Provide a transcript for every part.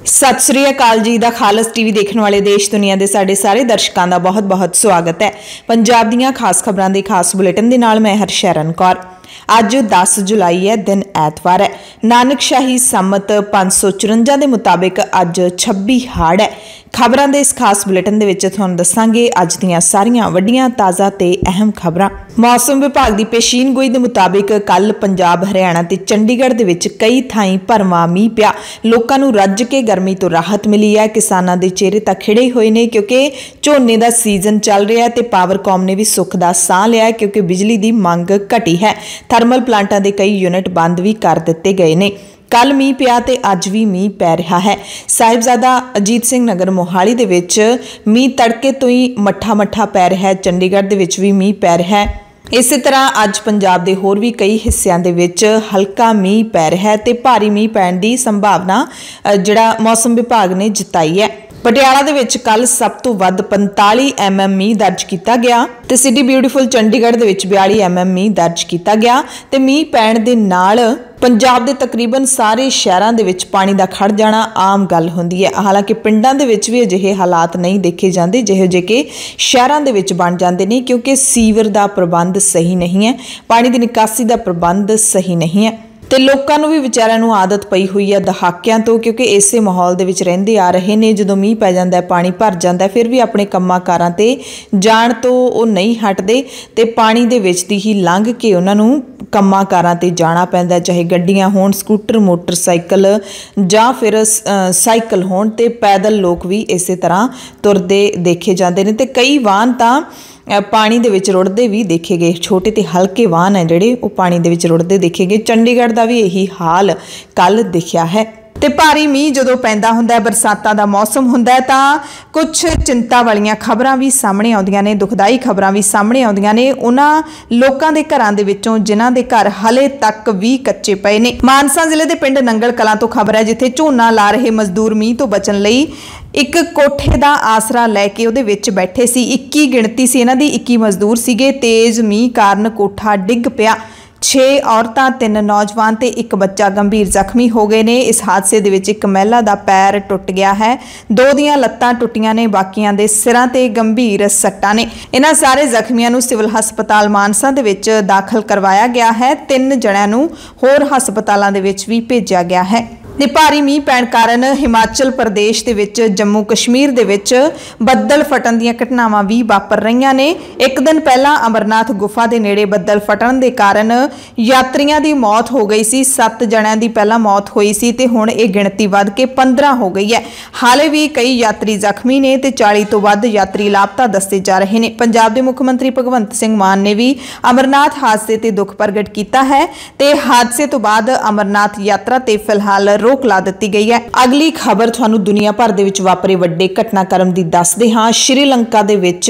सत श्री अकाल जी दा खालस टीवी देखने वाले देश दुनिया के साडे सारे दर्शकों का बहुत बहुत स्वागत है। पंजाब दीयां खास खबरां दे खास बुलेटिन दे नाल मैं हरशरण कौर। अज 10 जुलाई है, दिन ऐतवार है। नानकशाही संमत 554 के मुताबिक अज 26 हाड़ है। खबरां दे इस खास बुलेटिन दे विच तुहानूं दस्सांगे अज दीयां सारियां वड्डियां ताज़ा ते अहम खबरां। मौसम विभाग की पेशीन गोई के मुताबिक कल पंजाब हरियाणा ते चंडीगढ़ दे विच कई थाईं भरवां मींह पिया। लोकां नूं रज के गर्मी तो राहत मिली है। किसानां दे चेहरे तां खिड़े होए ने क्योंकि झोने दा सीजन चल रहा है ते पावरकॉम ने भी सुख दा साह लिया है क्योंकि बिजली की मंग घटी है। थर्मल प्लांटां दे कई यूनिट बंद भी कर दिते गए ने। कल मींह पिया ते अज भी मींह पै रहा है। साहिबजादा अजीत सिंह नगर मोहाली दे विच मींह तड़के तो ही मट्ठा मट्ठा पै रहा है। चंडीगढ़ दे विच भी मींह पै रहा है। इस तरह अज पंजाब के होर भी कई हिस्सों के विच हल्का मींह पै रहा है ते भारी मींह पैण की संभावना जिहड़ा मौसम विभाग ने जताई है। पटियाला दे विच कल सब तो वध 45 mm मींह दर्ज किया गया ते सिटी ब्यूटीफुल चंडीगढ़ दे विच 42 mm मींह दर्ज किया गया ते मींह पैण दे नाल पंजाब दे तकरीबन सारे शहरां दे विच पानी दा खड़ जाना आम गल हुंदी है। हालांकि पिंडां दे विच भी अजिहे हालात नहीं देखे जाते जिहो जे कि शहरां दे विच बन जाते हैं क्योंकि सीवर दा प्रबंध सही नहीं है, पानी की निकासी का प्रबंध सही नहीं है ते लोकां नूं भी विचारिਆਂ नूं आदत पई हुई है दहाकिਆਂ तो क्योंकि इसे माहौल दे विच रहिंदे आ रहे ने। जदों मींह पै जांदा है पानी भर जांदा है फिर भी अपने कंमां कारां ते जाण तो वो नहीं हटदे ते पानी दे विच दी ही लंघ के उन्हां नूं कंमां कारां ते जाना पैंदा, चाहे गड्डियां होण, स्कूटर, मोटरसाइकिल जां फिर साइकिल होण ते पैदल लोग भी इसे तरह तुरदे देखे जाते हैं ते कई वाहन तां पानी दे विच रुड़दे भी देखे गए। छोटे ते हल्के वाहन है जिहड़े वो पानी दे विच रुड़दे देखे गए। चंडीगढ़ का भी यही हाल कल दिखिया है। ते भारी मींह जदों पैंदा हुंदा है, बरसातां दा मौसम हुंदा है तां कुछ चिंता वालियां खबरां भी सामने आउंदियां ने, दुखदाई खबरां भी सामने आउंदियां ने उन्हां लोकां दे घरां दे विचों जिन्हां दे घर हले तक भी कच्चे पए ने। मानसा जिले दे पिंड नंगल कलां तो खबर है जिथे झोना ला रहे मजदूर मींह तो बचण लई एक कोठे का आसरा लैके उहदे विच बैठे सी। 21 गिणती सी इन्हां दी, 21 मजदूर सीगे। तेज मींह कारण कोठा डिग पिया। 6 औरतां, 3 नौजवान ते एक बच्चा गंभीर जख्मी हो गए ने। इस हादसे दे विच एक महिला दा पैर टुट गया है, 2 दियां लत्तां टुटियां ने, बाकियां दे सिरां ते गंभीर सट्टां ने। इन्हां सारे जख्मियां नूं सिविल हस्पताल मानसा दे विच दाखल करवाया गया है। 3 जणियां नूं होर हस्पतालां दे विच भी भेजिया गया है। ते भारी मींह पैण कारण हिमाचल प्रदेश दे विच, जम्मू कश्मीर दे विच बदल फटन दीयां घटनावां भी वापर रहीआं ने। एक दिन पहला अमरनाथ गुफा दे नेड़े बदल फटन दे कारण यात्रियों की मौत हो गई सी। 7 जणियां दी पहला मौत हुई सी ते हुण इह गिणती वध के 15 हो गई है। हाले भी कई यात्री जख्मी ने ते 40 तो वध यात्री लापता दस्से जा रहे हैं। पंजाब के मुख्य मंत्री भगवंत सिंह मान ने भी अमरनाथ हादसे ते दुख प्रगट किया है ते हादसे तो बाद अमरनाथ यात्रा ते फिलहाल रोक ला दी गई है। अगली खबर तुहानूं दुनिया भर दे विच वापरे वड्डे घटनाक्रम दी दसदे हां। श्रीलंका दे विच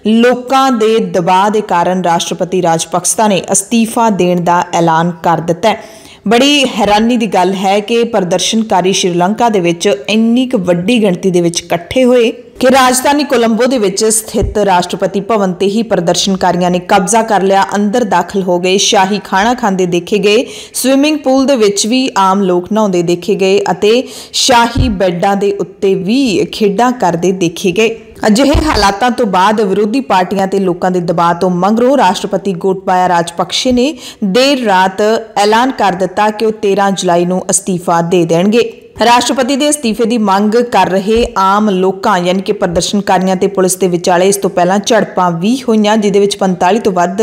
लोकां दे दबाव के कारण राष्ट्रपति राजपक्षता ने अस्तीफा देण दा ऐलान कर दिता है। बड़ी हैरानी की गल है कि प्रदर्शनकारी श्रीलंका दे विच इन्नी क वड्डी गिणती दे विच इकट्ठे होए कि राजधानी कोलंबो दे विच स्थित राष्ट्रपति भवन ते ही प्रदर्शनकारियों ने कब्जा कर लिया, अंदर दाखिल हो गए, शाही खाना खांदे देखे गए, स्विमिंग पूल दे विच भी आम लोग नहाउंदे देखे गए अते शाही बैडां दे उत्ते भी खेडां करदे देखे गए। अजिहे हालातां तो बाद विरोधी पार्टियां ते लोकां दे दबाव तो मगरों राष्ट्रपति गोटबाया राजपक्षे ने देर रात ऐलान कर दिता कि वह 13 जुलाई नूं अस्तीफा दे देणगे। राष्ट्रपति के अस्तीफे की मंग कर रहे आम लोकां यानी कि प्रदर्शनकारियों ते पुलिस के विचाले इस तो पहला झड़पां भी होईयां जिहदे विच 45 तो वध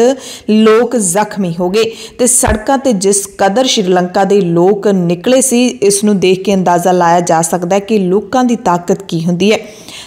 लोग जख्मी हो गए ते सड़कां ते जिस कदर श्रीलंका के लोग निकले सी इस नूं देख के अंदाजा लाया जा सकता है कि लोकां दी ताकत की हुंदी है।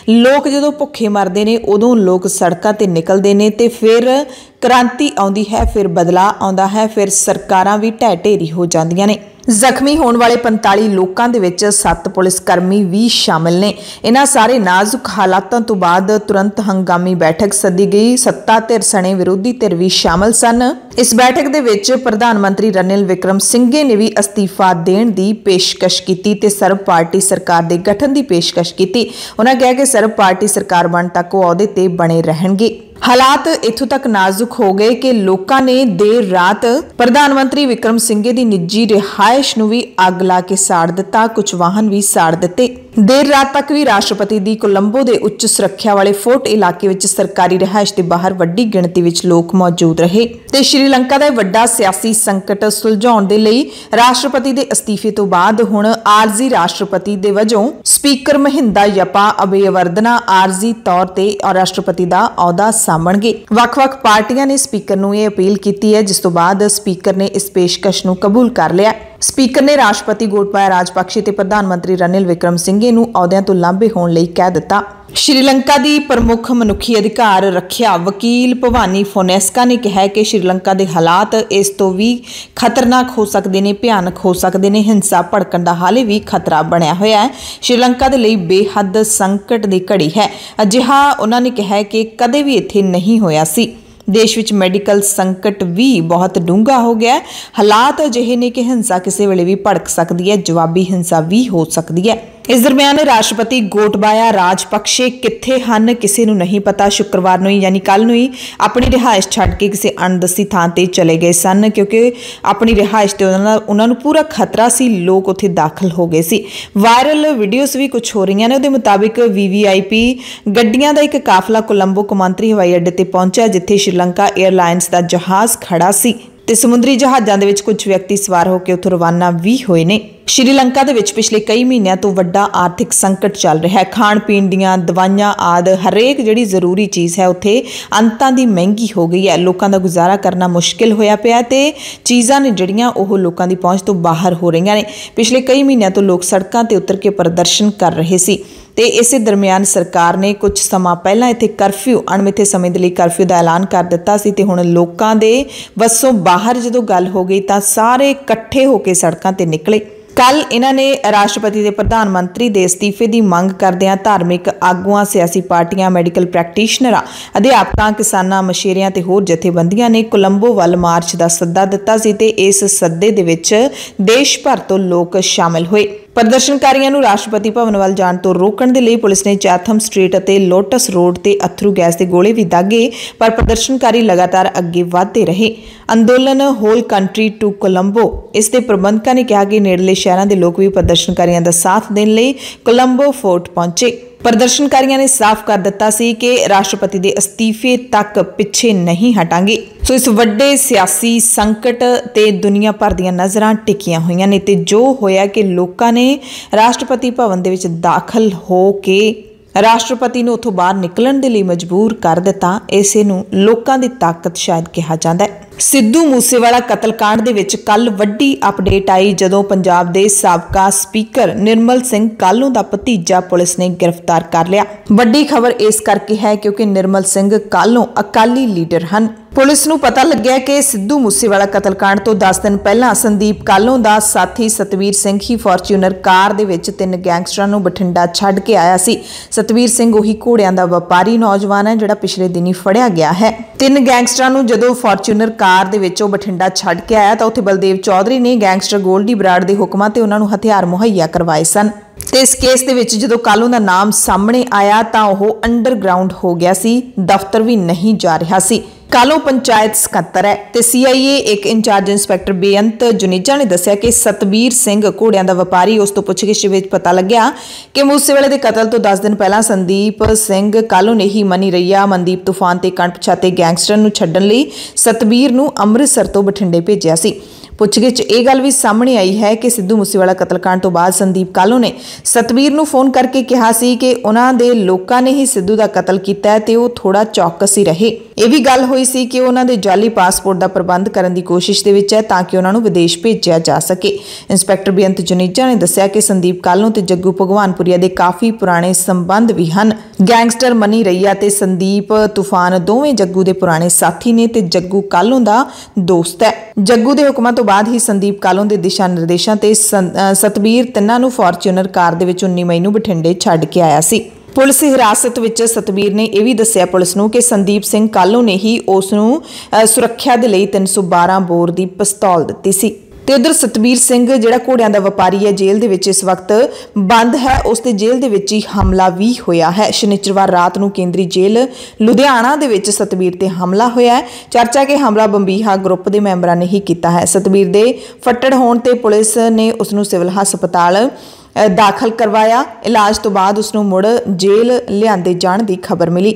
लोग जदों भुखे मरदे ने उदों लोग सड़कां ते निकलदे ने ते फिर क्रांति आउंदी है, फिर बदलाव आउंदा है, फिर सरकारां भी ढह ढेरी हो जांदियां ने। जख्मी होने वाले 45 लोगों के विच 7 पुलिसकर्मी भी शामिल ने। इन्हां सारे नाजुक हालातों तो बाद तुरंत हंगामी बैठक सदी गई। सत्ता धिर सने विरोधी धिर भी शामिल सन। इस बैठक दे विच प्रधानमंत्री रनिल विक्रमसिंघे ने भी अस्तीफा देण दी पेशकश की ते सर्व पार्टी सरकार के गठन की पेशकश की। उन्होंने कहा कि सर्व पार्टी सरकार बन तक वो अहुदे ते बने रहणगे। हालात इत्थों तक नाजुक हो गए कि लोगों ने देर रात प्रधानमंत्री विक्रमसिंघे की निजी रिहायश नूं भी अग ला के साड़ दिता, कुछ वाहन भी साड़ दिते। देर रात तक भी राष्ट्रपति की कोलंबो के उच्च सुरक्षा वाले फोर्ट इलाके विच सरकारी रिहाइश के बाहर वड्डी गिणती विच लोग मौजूद रहे ते श्रीलंका का वड्डा सियासी संकट सुलझाउण दे लई राष्ट्रपति के अस्तीफे तो बाद हुण आरजी राष्ट्रपति दे वजों स्पीकर महिंदा यपा अभयवर्धना आरजी तौर ते और राष्ट्रपति का अहुदा सांभणगे। वख-वख पार्टियां ने स्पीकर नूं यह अपील की है, जिस तो बाद स्पीकर ने इस पेशकश नूं कबूल कर लिया। स्पीकर ने राष्ट्रपति गोटबाया राजपक्षे ते प्रधानमंत्री रनिल विक्रमसिंघे नूं अहुदियां तो लांभे होण लई कह दिता। श्रीलंका की प्रमुख मनुखी अधिकार रखिया वकील भवानी फोनेस्का ने कहा कि श्रीलंका के हालात इस तो भी खतरनाक हो सकते हैं, भयानक हो सकते हैं। हिंसा भड़कण का हाले भी खतरा बनया होया है। श्रीलंका के लिए बेहद संकट की घड़ी है। अजिहा उन्होंने कहा कि कदे भी इत्थे नहीं होया सी। देश विच मैडिकल संकट भी बहुत डूंगा हो गया। हालात अजिहे ने कि हिंसा किसी वेले भी भड़क सकती है, जवाबी हिंसा भी हो सकती है। इस दरम्यान राष्ट्रपति गोटबाया राजपक्षे कित्थे हन किसी नूं नहीं पता। शुक्रवार नूं यानी कल नूं ही अपनी रिहाइश छड्ड के किसी अणदसी थां ते चले गए सन, क्योंकि अपनी रिहाइश ते उन्हां नूं पूरा खतरा सी। लोग उत्थे दाखिल हो गए सी। वायरल वीडियोज़ भी कुछ हो रही ने। उहदे मुताबिक VVIP गड्डियां दा एक काफला कोलंबो कौमांतरी हवाई अड्डे ते पहुंचा, जिथे श्रीलंका एयरलाइनस का जहाज़ खड़ा सी ते समुद्री जहाज़ां दे विच कुछ व्यक्ति सवार होकर उत्थों रवाना भी होए ने। श्रीलंका दे विच पिछले कई महीनों तो वड्डा आर्थिक संकट चल रहा है। खाण पीण दीआं दवाइयां आदि हरेक जिहड़ी जरूरी चीज़ है उत्थे अंतां दी महंगी हो गई है। लोकां दा गुजारा करना मुश्किल होया पिया ते चीज़ां ने जिहड़ियां ओह लोकां दी पहुंच तो बाहर हो रही ने। पिछले कई महीनों तो लोग सड़कां ते उतर के प्रदर्शन कर रहे सी ते इस दरम्यान सरकार ने कुछ समा पहला इत्थे करफ्यू अणमिथे समय के लिए करफ्यू का ऐलान कर दिता सी ते हुण लोकां दे वसों बाहर जदों गल हो गई तां सारे इकट्ठे होकर सड़कां ते निकले। कल इन्होंने राष्ट्रपति के प्रधानमंत्री के अस्तीफे की मंग करदिआं धार्मिक आगुआं, सियासी पार्टियां, मैडिकल प्रैक्टिशनरां, अध्यापकां, किसानां, मछेरियां ते होर जथेबंदियां ने कोलंबो वल मार्च का सद्दा दिता सी ते इस सद्दे दे विच देश भर तो लोग शामिल होए। प्रदर्शनकारियों नूं राष्ट्रपति भवन वल जाण तो रोकण दे लई पुलिस ने चैथम स्ट्रीट अते लोटस रोड ते अथरू गैस के गोले भी दागे, पर प्रदर्शनकारी लगातार अगे वधदे रहे। अंदोलन होल कंट्री टू कोलंबो इस दे प्रबंधकां ने कहा कि नेड़ले शहरां दे लोग भी प्रदर्शनकारियों का साथ देण लई कोलंबो फोर्ट पहुंचे। प्रदर्शनकारियों ने साफ कर दिता सी कि राष्ट्रपति के अस्तीफे तक पिछे नहीं हटांगे। सो इस वड्डे सियासी संकट ते दुनिया भर दीआं नज़रां टिकियां होईयां ने ते जो होया कि लोकां ने राष्ट्रपति भवन दे विच दाखिल हो के राष्ट्रपति नूं उत्थों बाहर निकलण दे लई मजबूर कर दिता। इसे नूं लोकां दी ताकत शायद कहा जांदा है। सिद्धू मूसेवाला कतलकांड दे विच कल वड्डी अपडेट आई, जदों पंजाब दे साबका स्पीकर निर्मल सिंह कालों दा भतीजा पुलिस ने गिरफ्तार कर लिया। वड्डी खबर इस करके है क्योंकि निर्मल सिंह कालों अकाली लीडर हन। पुलिस नूं पता लग्या कि सिद्धू मूसेवाला कतलकांड तो 10 दिन पहला संदीप कालों दा साथी सतवीर सिंह ही फॉर्च्यूनर कार दे विच 3 गैंगस्टरां नूं बठिंडा छड्ड के आया सी। सतवीर सिंह उही घोड़ियां दा व्यापारी नौजवान है जिहड़ा पिछले दिनी फड़िया गया है। 3 गैंगस्टरां नूं जदों फॉर्च्यूनर कार दे विचों बठिंडा छड्ड के आया तां उत्थे बलदेव चौधरी ने गैंगस्टर गोल्डी बराड़ दे हुक्मां ते उन्हां नूं हथियार मुहैया करवाए सन। ते इस केस दे विच जदों कालों दा नाम सामने आया तां ओह अंडरग्राउंड हो गया सी, दफ्तर भी नहीं जा रहा सी। कालों पंचायत सकत्तर है ते CIA एक इंचार्ज इंस्पैक्टर बेअंत जुनेजा ने दस्सिया कि सतबीर सिंह घोड़ियां दा व्यापारी उस तो पुछगिछ विच पता लग्या कि मूसेवाले दे कतल तो 10 दिन पहला संदीप सिंह कालों ने ही मनी रैया, मनदीप तूफान ते कणपछाते गैंगस्टर नूं छड्डण लई सतबीर नूं अमृतसर तो बठिंडे भेजिया सी। पुछगिछ ये गल भी सामने आई है कि सिद्धू मूसेवाला कतलकांड तो बाद संदीप कालों ने सतबीर नूं फोन करके कहा सी कि उन्हां दे लोकां ने ही सिद्धू दा कतल कीता है ते ओह थोड़ा चौकस ही रहे। यह भी गल हुई सी कि उन्हां दे जाली पासपोर्ट दा प्रबंध करन दी कोशिश दे विच है तां कि उन्हां नूं विदेश भेजिया जा सके। इंस्पैक्टर बेअंत जुनेजा ने दस्सिया कि संदीप कालों ते जग्गू भगवानपुरिया दे काफ़ी पुराने संबंध भी हन। गैंगस्टर मनी रैया ते संदीप तूफान दोवें जग्गू दे पुराने साथी ने ते जग्गू कालों दा दोस्त है। जग्गू दे हुक्मां तो बाद ही संदीप कालों के दिशा निर्देशों ते सतबीर तिन्हां नूं फॉर्च्यूनर कार दे विच 19 मई नूं बठिंडे छड्ड के आया सी। पुलिस हिरासत विच सतबीर ने यह भी दस्सिया पुलिस नूं कि संदीप सिंह कालों ने ही उस नूं सुरक्षा दे लई 312 बोर दी पिस्तौल दित्ती सी। ते उधर सतबीर सिंह जिहड़ा घोड़ियां दा व्यापारी है जेल दे विच इस वक्त बंद है, उसते जेल दे विच ही हमला भी होया है। शनिचरवार रात नूं केंद्री जेल लुधियाना दे विच सतबीर ते हमला होया है। चर्चा के हमला बंबीहा ग्रुप दे मैंबरां ने ही कीता है। सतबीर दे फट्टड़ होण ते पुलिस ने उसनूं सिविल हस्पताल दाखिल करवाया। इलाज तो बाद उसनूं मुड़ जेल लिआंदे जाण दी खबर मिली।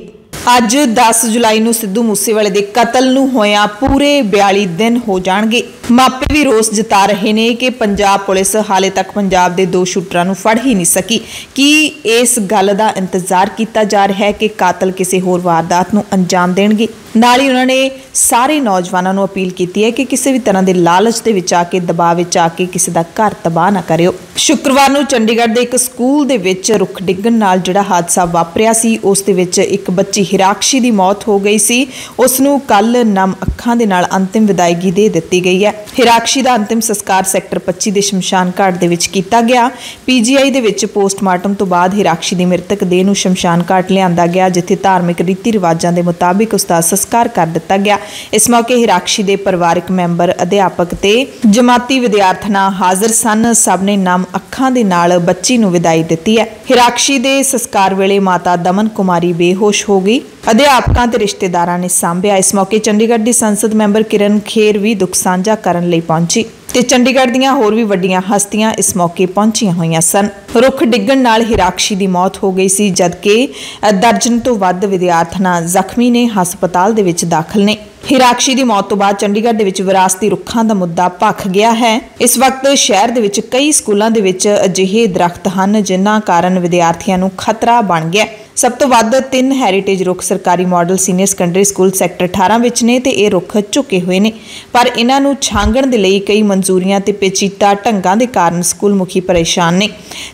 ਅੱਜ 10 ਜੁਲਾਈ ਨੂੰ ਸਿੱਧੂ ਮੂਸੇਵਾਲੇ ਦੇ ਕਤਲ ਨੂੰ ਹੋਇਆ ਪੂਰੇ 42 ਦਿਨ ਹੋ ਜਾਣਗੇ। ਮਾਪੇ ਵੀ ਰੋਸ ਜਤਾ ਰਹੇ ਨੇ ਕਿ ਪੰਜਾਬ ਪੁਲਿਸ ਹਾਲੇ ਤੱਕ ਪੰਜਾਬ ਦੇ 2 ਸ਼ੂਟਰਾਂ ਨੂੰ ਫੜ ਹੀ ਨਹੀਂ ਸਕੀ। ਕੀ ਇਸ ਗੱਲ ਦਾ ਇੰਤਜ਼ਾਰ ਕੀਤਾ ਜਾ ਰਿਹਾ ਹੈ ਕਿ ਕਾਤਲ ਕਿਸੇ ਹੋਰ ਵਾਰਦਾਤ ਨੂੰ ਅੰਜਾਮ ਦੇਣਗੇ? ਨਾਲ ਹੀ ਉਹਨਾਂ ਨੇ ਸਾਰੇ ਨੌਜਵਾਨਾਂ ਨੂੰ ਅਪੀਲ ਕੀਤੀ ਹੈ ਕਿ ਕਿਸੇ ਵੀ ਤਰ੍ਹਾਂ ਦੇ ਲਾਲਚ ਦੇ ਵਿੱਚ ਆ ਕੇ ਦਬਾਅ ਵਿੱਚ ਆ ਕੇ ਕਿਸੇ ਦਾ ਘਰ ਤਬਾਹ ਨਾ ਕਰਿਓ। ਸ਼ੁੱਕਰਵਾਰ ਨੂੰ ਚੰਡੀਗੜ੍ਹ ਦੇ ਇੱਕ ਸਕੂਲ ਦੇ ਵਿੱਚ ਰੁੱਖ ਡਿੱਗਣ ਨਾਲ ਜਿਹੜਾ ਹਾਦਸਾ ਵਾਪਰਿਆ ਸੀ ਉਸ ਦੇ ਵਿੱਚ ਇੱਕ ਬੱਚੀ ਹਿਰਾਕਸ਼ੀ ਦੀ ਮੌਤ ਹੋ ਗਈ ਸੀ। ਉਸ ਨੂੰ ਕੱਲ ਨਮ ਅੱਖਾਂ ਦੇ ਨਾਲ ਅੰਤਿਮ ਵਿਦਾਇਗੀ ਦੇ ਦਿੱਤੀ ਗਈ ਹੈ। ਹਿਰਾਕਸ਼ੀ ਦਾ ਅੰਤਿਮ ਸੰਸਕਾਰ ਸੈਕਟਰ 25 ਦੇ ਸ਼ਮਸ਼ਾਨ ਘਾਟ ਦੇ ਵਿੱਚ ਕੀਤਾ ਗਿਆ। PGI ਦੇ ਵਿੱਚ ਪੋਸਟਮਾਰਟਮ ਤੋਂ ਬਾਅਦ ਹਿਰਾਕਸ਼ੀ ਦੀ ਮ੍ਰਿਤਕ ਦੇਹ ਨੂੰ ਸ਼ਮਸ਼ਾਨ ਘਾਟ ਲਿਆਂਦਾ ਗਿਆ, ਜਿੱਥੇ ਧਾਰਮਿਕ ਰੀਤੀ ਰਿਵਾਜਾਂ ਦੇ ਮੁਤਾਬਿਕ ਉਸ ਦਾ ਸੰਸਕਾਰ ਕਰ ਦਿੱਤਾ ਗਿਆ। ਇਸ ਮੌਕੇ ਹਿਰਾਕਸ਼ੀ ਦੇ ਪਰਿਵਾਰਕ ਮੈਂਬਰ, ਅਧਿਆਪਕ ਤੇ ਜਮਾਤੀ ਵਿਦਿਆਰਥਣਾਂ ਹਾਜ਼ਰ ਸਨ। ਸਭ ਨੇ ਨਮ ਅੱਖਾਂ ਦੇ ਨਾਲ ਬੱਚੀ ਨੂੰ ਵਿਦਾਈ ਦਿੱਤੀ ਹੈ। ਹਿਰਾਕਸ਼ੀ ਦੇ ਸੰਸਕਾਰ ਵੇਲੇ ਮਾਤਾ ਦਮਨ ਕੁਮਾਰੀ ਬੇਹੋਸ਼ ਹੋ ਗਈ। ਅਧਿਆਪਕਾਂ ਤੇ ਰਿਸ਼ਤੇਦਾਰਾਂ ਨੇ ਸਾਂਭਿਆ। ਇਸ ਮੌਕੇ ਚੰਡੀਗੜ੍ਹ ਦੀ ਸੰਸਦ ਮੈਂਬਰ ਕਿਰਨ ਖੇਰ ਵੀ ਦੁੱਖ ਸਾਂਝਾ ਕਰਨ ਲਈ ਪਹੁੰਚੀ ਤੇ ਚੰਡੀਗੜ੍ਹ ਦੀਆਂ ਹੋਰ ਵੀ ਵੱਡੀਆਂ ਹਸਤੀਆਂ ਇਸ ਮੌਕੇ ਪਹੁੰਚੀਆਂ ਹੋਈਆਂ ਸਨ। ਰੁੱਖ ਡਿੱਗਣ ਨਾਲ ਹਿਰਾਕਸ਼ੀ ਦੀ ਮੌਤ ਹੋ ਗਈ ਸੀ, ਜਦਕਿ ਦਰਜਨ ਤੋਂ ਵੱਧ ਵਿਦਿਆਰਥਣਾਂ ਜ਼ਖਮੀ ਨੇ, ਹਸਪਤਾਲ ਦੇ ਵਿੱਚ ਦਾਖਲ ਨੇ। ਹਿਰਾਕਸ਼ੀ ਦੀ ਮੌਤ ਤੋਂ ਬਾਅਦ ਚੰਡੀਗੜ੍ਹ ਦੇ ਵਿੱਚ ਵਿਰਾਸਤੀ ਰੁੱਖਾਂ ਦਾ ਮੁੱਦਾ ਭਖ ਗਿਆ ਹੈ। ਇਸ ਵਕਤ ਸ਼ਹਿਰ ਦੇ ਵਿੱਚ ਕਈ ਸਕੂਲਾਂ ਦੇ ਵਿੱਚ ਅਜਿਹੇ ਦਰਖਤ ਹਨ ਜਿਨ੍ਹਾਂ ਕਾਰਨ ਵਿਦਿਆਰਥੀਆਂ ਨੂੰ ਖਤਰਾ ਬਣ ਗਿਆ। ਸਭ ਤੋਂ ਵੱਧ 3 ਹੈਰੀਟੇਜ ਰੁੱਖ ਸਰਕਾਰੀ model senior secondary school sector 18 ਵਿੱਚ ਨੇ ਤੇ ਇਹ ਰੁੱਖ ਝੁਕੇ ਹੋਏ ਨੇ, ਪਰ ਇਹਨਾਂ ਨੂੰ ਛਾਂਗਣ ਦੇ ਲਈ ਕਈ ਮਨਜ਼ੂਰੀਆਂ ਤੇ ਪੇਚੀਦਾ ਢੰਗਾਂ ਦੇ ਕਾਰਨ ਸਕੂਲ ਮੁਖੀ ਪਰੇਸ਼ਾਨ ਨੇ।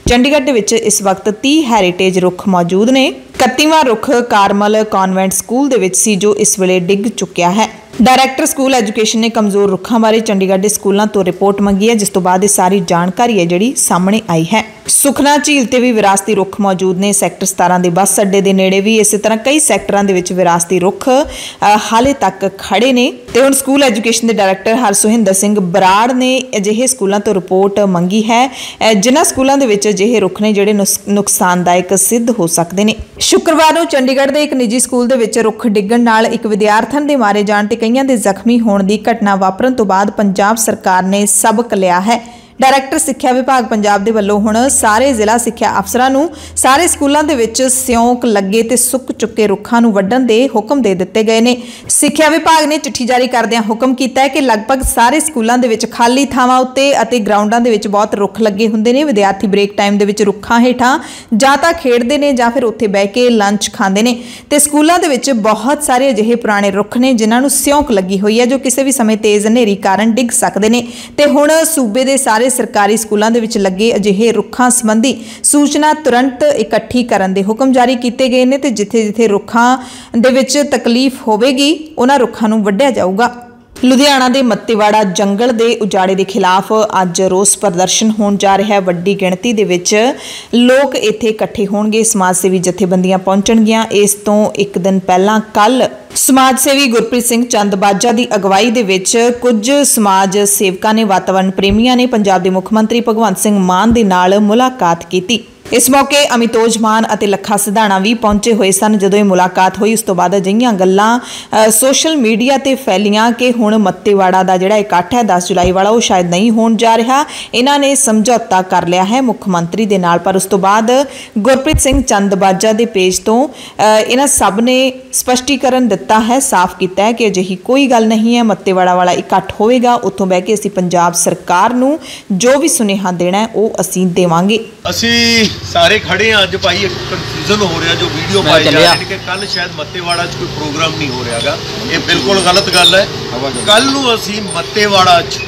ਚੰਡੀਗੜ੍ਹ ਦੇ ਵਿੱਚ ਇਸ ਵਕਤ 30 ਹੈਰੀਟੇਜ ਰੁੱਖ ਮੌਜੂਦ ਨੇ। 31ਵਾਂ ਰੁੱਖ ਕਾਰਮਲ ਕਨਵੈਂਟ ਸਕੂਲ ਦੇ ਵਿੱਚ ਸੀ ਜੋ ਇਸ ਵੇਲੇ ਡਿੱਗ ਚੁੱਕਿਆ ਹੈ। ਡਾਇਰੈਕਟਰ ਸਕੂਲ ਐਜੂਕੇਸ਼ਨ ਨੇ ਕਮਜ਼ੋਰ ਰੁੱਖਾਂ ਬਾਰੇ ਚੰਡੀਗੜ੍ਹ ਦੇ ਸਕੂਲਾਂ ਤੋਂ ਰਿਪੋਰਟ ਮੰਗੀ ਹੈ, ਜਿਸ ਤੋਂ ਬਾਅਦ ਇਹ ਸਾਰੀ ਜਾਣਕਾਰੀ ਹੈ ਜਿਹੜੀ ਸਾਹਮਣੇ ਆਈ ਹੈ। ਸੁਖਨਾ ਝੀਲ ਤੇ ਵੀ ਵਿਰਾਸਤੀ ਰੁੱਖ ਮੌਜੂਦ ਨੇ। ਸੈਕਟਰ 17 ਦੇ ਬੱਸ ਅੱਡੇ ਦੇ ਨੇੜੇ ਵੀ ਇਸੇ ਤਰ੍ਹਾਂ ਕਈ ਸੈਕਟਰਾਂ ਦੇ ਵਿੱਚ ਵਿਰਾਸਤੀ ਰੁੱਖ ਹਾਲੇ ਤੱਕ ਖੜੇ ਨੇ ਤੇ ਹੁਣ ਸਕੂਲ ਐਜੂਕੇਸ਼ਨ ਦੇ ਡਾਇਰੈਕਟਰ ਹਰਸੋਹਿੰਦਰ ਸਿੰਘ ਬਰਾੜ ਨੇ ਅਜਿਹੇ ਸਕੂਲਾਂ ਤੋਂ ਰਿਪੋਰਟ ਮੰਗੀ ਹੈ ਜਿਨ੍ਹਾਂ ਸਕੂਲਾਂ ਦੇ ਵਿੱਚ ਅਜਿਹੇ ਰੁੱਖ ਨੇ ਜਿਹੜੇ ਨੁਕਸਾਨਦਾਇਕ ਸਿੱਧ ਹੋ ਸਕਦੇ ਨੇ। ਸ਼ੁੱਕਰਵਾਰ ਨੂੰ ਚੰਡੀਗੜ੍ਹ ਦੇ ਇੱਕ ਨਿੱਜੀ ਸਕੂਲ ਦੇ ਵਿੱਚ ਰੁੱਖ ਡਿੱਗਣ ਨਾਲ ਇੱਕ ਵਿਦਿਆਰਥਣ ਦੇ ਮਾਰੇ ਜਾਣ ਤੇ ਕਈਆਂ ਦੇ ਜ਼ਖਮੀ ਹੋਣ ਦੀ ਘਟਨਾ ਵਾਪਰਨ ਤੋਂ ਬਾਅਦ ਪੰਜਾਬ ਸਰਕਾਰ ਨੇ ਸਬਕ ਲਿਆ ਹੈ। ਡਾਇਰੈਕਟਰ ਸਿੱਖਿਆ ਵਿਭਾਗ ਪੰਜਾਬ ਦੇ ਵੱਲੋਂ ਹੁਣ ਸਾਰੇ ਜ਼ਿਲ੍ਹਾ ਸਿੱਖਿਆ ਅਫਸਰਾਂ ਨੂੰ ਸਾਰੇ ਸਕੂਲਾਂ ਦੇ ਵਿੱਚ ਸਿਉਂਕ ਲੱਗੇ ਤੇ ਸੁੱਕ ਚੁੱਕੇ ਰੁੱਖਾਂ ਨੂੰ ਵੱਢਣ ਦੇ ਹੁਕਮ ਦੇ ਦਿੱਤੇ ਗਏ ਨੇ। ਸਿੱਖਿਆ ਵਿਭਾਗ ਨੇ ਚਿੱਠੀ ਜਾਰੀ ਕਰਦਿਆਂ ਹੁਕਮ ਕੀਤਾ ਹੈ ਕਿ ਲਗਭਗ ਸਾਰੇ ਸਕੂਲਾਂ ਦੇ ਵਿੱਚ ਖਾਲੀ ਥਾਵਾਂ ਉੱਤੇ ਅਤੇ ਗਰਾਊਂਡਾਂ ਦੇ ਵਿੱਚ ਬਹੁਤ ਰੁੱਖ ਲੱਗੇ ਹੁੰਦੇ ਨੇ। ਵਿਦਿਆਰਥੀ ਬ੍ਰੇਕ ਟਾਈਮ ਦੇ ਵਿੱਚ ਰੁੱਖਾਂ ਹੇਠਾਂ ਜਾਂ ਤਾਂ ਖੇਡਦੇ ਨੇ ਜਾਂ ਫਿਰ ਉੱਥੇ ਬਹਿ ਕੇ ਲੰਚ ਖਾਂਦੇ ਨੇ ਤੇ ਸਕੂਲਾਂ ਦੇ ਵਿੱਚ ਬਹੁਤ ਸਾਰੇ ਅਜਿਹੇ ਪੁਰਾਣੇ ਰੁੱਖ ਨੇ ਜਿਨ੍ਹਾਂ ਨੂੰ ਸਿਉਂਕ ਲੱਗੀ ਹੋਈ ਹੈ ਜੋ ਕਿਸੇ ਵੀ ਸਮੇਂ ਤੇਜ਼ ਹਨੇਰੀ ਕਾਰਨ ਡਿੱਗ ਸਕਦੇ ਨੇ ਤੇ ਹੁਣ ਸੂਬੇ ਦੇ ਸਾਰੇ ਸਰਕਾਰੀ ਸਕੂਲਾਂ ਦੇ ਵਿੱਚ ਲੱਗੇ ਅਜਿਹੇ ਰੁੱਖਾਂ ਸੰਬੰਧੀ ਸੂਚਨਾ ਤੁਰੰਤ ਇਕੱਠੀ ਕਰਨ ਦੇ ਹੁਕਮ ਜਾਰੀ ਕੀਤੇ ਗਏ ਨੇ ਤੇ ਜਿੱਥੇ-ਜਿੱਥੇ ਰੁੱਖਾਂ ਦੇ ਵਿੱਚ ਤਕਲੀਫ ਹੋਵੇਗੀ ਉਹਨਾਂ ਰੁੱਖਾਂ ਨੂੰ ਵੱਢਿਆ ਜਾਊਗਾ। ਲੁਧਿਆਣਾ ਦੇ ਮੱਤੇਵਾੜਾ ਜੰਗਲ ਦੇ ਉਜਾੜੇ ਦੇ ਖਿਲਾਫ ਅੱਜ ਰੋਸ ਪ੍ਰਦਰਸ਼ਨ ਹੋਣ ਜਾ ਰਿਹਾ ਹੈ। ਵੱਡੀ ਗਿਣਤੀ ਦੇ ਵਿੱਚ ਲੋਕ ਇੱਥੇ ਇਕੱਠੇ ਹੋਣਗੇ। ਸਮਾਜ ਸੇਵੀ ਜਥੇਬੰਦੀਆਂ ਪਹੁੰਚਣਗੀਆਂ। ਇਸ ਤੋਂ ਇੱਕ ਦਿਨ ਪਹਿਲਾਂ ਕੱਲ ਸਮਾਜ ਸੇਵੀ ਗੁਰਪ੍ਰੀਤ ਸਿੰਘ ਚੰਦਬਾਜਾ ਦੀ ਅਗਵਾਈ ਦੇ ਵਿੱਚ ਕੁਝ ਸਮਾਜ ਸੇਵਕਾਂ ਨੇ ਵਾਤਾਵਰਣ ਪ੍ਰੇਮੀਆਂ ਨੇ ਪੰਜਾਬ ਦੇ ਮੁੱਖ ਮੰਤਰੀ ਭਗਵੰਤ ਸਿੰਘ ਮਾਨ ਦੇ ਨਾਲ ਮੁਲਾਕਾਤ ਕੀਤੀ। ਇਸ ਮੌਕੇ ਅਮਿਤੋਜ ਮਾਨ ਅਤੇ ਲੱਖਾ ਸਿਧਾਣਾ ਵੀ ਪਹੁੰਚੇ ਹੋਏ ਸਨ। ਜਦੋਂ ਇਹ ਮੁਲਾਕਾਤ ਹੋਈ ਉਸ ਤੋਂ ਬਾਅਦ ਅਜਿਹੀਆਂ ਗੱਲਾਂ ਸੋਸ਼ਲ ਮੀਡੀਆ ਤੇ ਫੈਲੀਆਂ ਕਿ ਹੁਣ ਮੱਤੇਵਾੜਾ ਦਾ ਜਿਹੜਾ ਇਕੱਠ ਹੈ 10 ਜੁਲਾਈ ਵਾਲਾ ਉਹ ਸ਼ਾਇਦ ਨਹੀਂ ਹੋਣ ਜਾ ਰਿਹਾ। ਇਹਨਾਂ ਨੇ ਸਮਝੌਤਾ ਕਰ ਲਿਆ ਹੈ ਮੁੱਖ ਮੰਤਰੀ ਦੇ ਨਾਲ, ਪਰ ਉਸ ਤੋਂ ਬਾਅਦ ਗੁਰਪ੍ਰੀਤ ਸਿੰਘ ਚੰਦਬਾਜਾ ਦੇ ਪੇਜ ਤੋਂ ਇਹਨਾਂ ਸਭ ਨੇ ਸਪਸ਼ਟੀਕਰਨ ਦਿੱਤਾ ਹੈ, ਸਾਫ਼ ਕੀਤਾ ਹੈ ਕਿ ਅਜਿਹੀ ਕੋਈ ਗੱਲ ਨਹੀਂ ਹੈ। ਮੱਤੇਵਾੜਾ ਵਾਲਾ ਇਕੱਠ ਹੋਵੇਗਾ, ਉੱਥੋਂ ਬਹਿ ਕੇ ਅਸੀਂ ਪੰਜਾਬ ਸਰਕਾਰ ਨੂੰ ਜੋ ਵੀ ਸੁਨੇਹਾ ਦੇਣਾ ਹੈ ਉਹ ਅਸੀਂ ਦੇਵਾਂਗੇ। ਅਸੀਂ ਸਾਰੇ ਖੜੇ ਹਾਂ। ਅੱਜ ਭਾਈ ਇੱਕ ਕਨਫਿਊਜ਼ਨ ਹੋ ਰਿਹਾ ਜੋ ਵੀਡੀਓ ਪਾਈ ਜਾ ਰਹੀ ਕਿ ਕੱਲ ਸ਼ਾਇਦ ਮੱਤੇਵਾੜਾ 'ਚ ਕੋਈ ਪ੍ਰੋਗਰਾਮ ਨਹੀਂ ਹੋ ਰਿਹਾਗਾ। ਇਹ ਬਿਲਕੁਲ ਗਲਤ ਗੱਲ ਹੈ। ਕੱਲ ਨੂੰ ਅਸੀਂ ਮੱਤੇਵਾੜਾ 'ਚ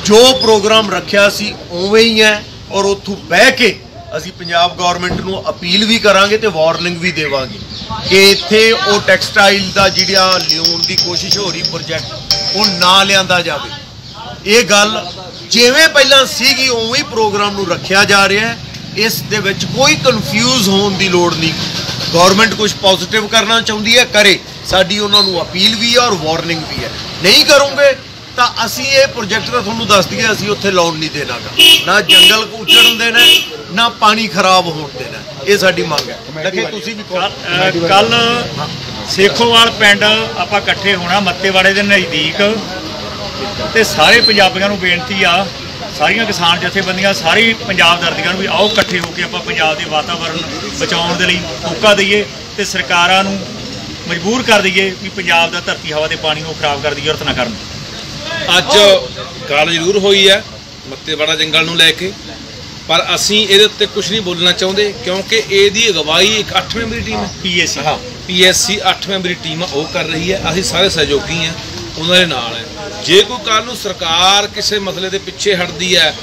ਜੋ ਪ੍ਰੋਗਰਾਮ ਰੱਖਿਆ ਸੀ ਉਵੇਂ ਹੀ ਹੈ ਔਰ ਉੱਥੋਂ ਬਹਿ ਕੇ ਅਸੀਂ ਪੰਜਾਬ ਗਵਰਨਮੈਂਟ ਨੂੰ ਅਪੀਲ ਵੀ ਕਰਾਂਗੇ ਤੇ ਵਾਰਨਿੰਗ ਵੀ ਦੇਵਾਂਗੇ ਕਿ ਇੱਥੇ ਉਹ ਟੈਕਸਟਾਈਲ ਦਾ ਜਿਹੜਾ ਲਿਆਉਣ ਦੀ ਕੋਸ਼ਿਸ਼ ਹੋ ਰਹੀ ਪ੍ਰੋਜੈਕਟ ਉਹ ਨਾ ਲਿਆਂਦਾ ਜਾਵੇ। ਇਹ ਗੱਲ ਜਿਵੇਂ ਪਹਿਲਾਂ ਸੀਗੀ ਉਵੇਂ ਹੀ ਪ੍ਰੋਗਰਾਮ ਨੂੰ ਰੱਖਿਆ ਜਾ ਰਿਹਾ ਹੈ। ਇਸ ਦੇ ਵਿੱਚ ਕੋਈ ਕਨਫਿਊਜ਼ ਹੋਣ ਦੀ ਲੋੜ ਨਹੀਂ। ਗਵਰਨਮੈਂਟ ਕੁਝ ਪੋਜ਼ਿਟਿਵ ਕਰਨਾ ਚਾਹੁੰਦੀ ਹੈ, ਕਰੇ। ਸਾਡੀ ਉਹਨਾਂ ਨੂੰ ਅਪੀਲ ਵੀ ਹੈ ਔਰ ਵਾਰਨਿੰਗ ਵੀ ਹੈ। ਨਹੀਂ ਕਰੋਗੇ ਤਾਂ ਅਸੀਂ ਇਹ ਪ੍ਰੋਜੈਕਟ ਦਾ ਤੁਹਾਨੂੰ ਦੱਸ ਦਈਏ ਅਸੀਂ ਉੱਥੇ ਲਾਉਣ ਨਹੀਂ ਦੇਣਾਗਾ। ਨਾ ਜੰਗਲ ਉਜੜਨ ਦੇਣਾ, ਨਾ ਪਾਣੀ ਖਰਾਬ ਹੋਣ ਦੇਣਾ। ਇਹ ਸਾਡੀ ਮੰਗ ਹੈ। ਲੱਗੇ ਤੁਸੀਂ ਵੀ ਕੱਲ ਸੇਖੋਵਾਲ ਪਿੰਡ ਆਪਾਂ ਇਕੱਠੇ ਹੋਣਾ ਮੱਤੇਵਾੜੇ ਦੇ ਨਜ਼ਦੀਕ ਤੇ ਸਾਰੇ ਪੰਜਾਬੀਆਂ ਨੂੰ ਬੇਨਤੀ ਆ ਸਾਰੀਆਂ ਕਿਸਾਨ ਜਥੇਬੰਦੀਆਂ ਸਾਰੀ ਪੰਜਾਬ ਦਰਦੀਆਂ ਨੂੰ ਵੀ ਆਓ ਇਕੱਠੇ ਹੋ ਕੇ ਆਪਾਂ ਪੰਜਾਬ ਦੇ ਵਾਤਾਵਰਨ ਬਚਾਉਣ ਦੇ ਲਈ ਹੋਕਾ ਦਈਏ ਤੇ ਸਰਕਾਰਾਂ ਨੂੰ ਮਜਬੂਰ ਕਰ ਦਈਏ ਵੀ ਪੰਜਾਬ ਦਾ ਧਰਤੀ ਹਵਾ ਤੇ ਪਾਣੀ ਨੂੰ ਖਰਾਬ ਕਰ ਦੀ ਜ਼ਰੂਰਤ ਨਾ ਕਰਨ। ਅੱਜ ਗੱਲ ਜ਼ਰੂਰ ਹੋਈ ਹੈ ਮੱਤੇਵਾੜਾ ਜੰਗਲ ਨੂੰ ਲੈ ਕੇ, ਪਰ ਅਸੀਂ ਇਹਦੇ ਉੱਤੇ ਕੁਝ ਨਹੀਂ ਬੋਲਣਾ ਚਾਹੁੰਦੇ ਕਿਉਂਕਿ ਇਹਦੀ ਅਗਵਾਈ ਇੱਕ 8 ਮੈਂਬਰੀ ਟੀਮ ਹੈ। PSC 8 ਮੈਂਬਰੀ ਟੀਮ ਉਹ ਕਰ ਰਹੀ ਹੈ। ਅਸੀਂ ਸਾਰੇ ਸਹਿਯੋਗੀ ਹਾਂ, ਉਹਨਾਂ ਦੇ ਨਾਲ ਹੈ। ਜੇ ਕੋਈ ਕੱਲ੍ਹ ਨੂੰ ਸਰਕਾਰ ਕਿਸੇ ਮਸਲੇ ਦੇ ਪਿੱਛੇ ਹਟਦੀ ਹੈ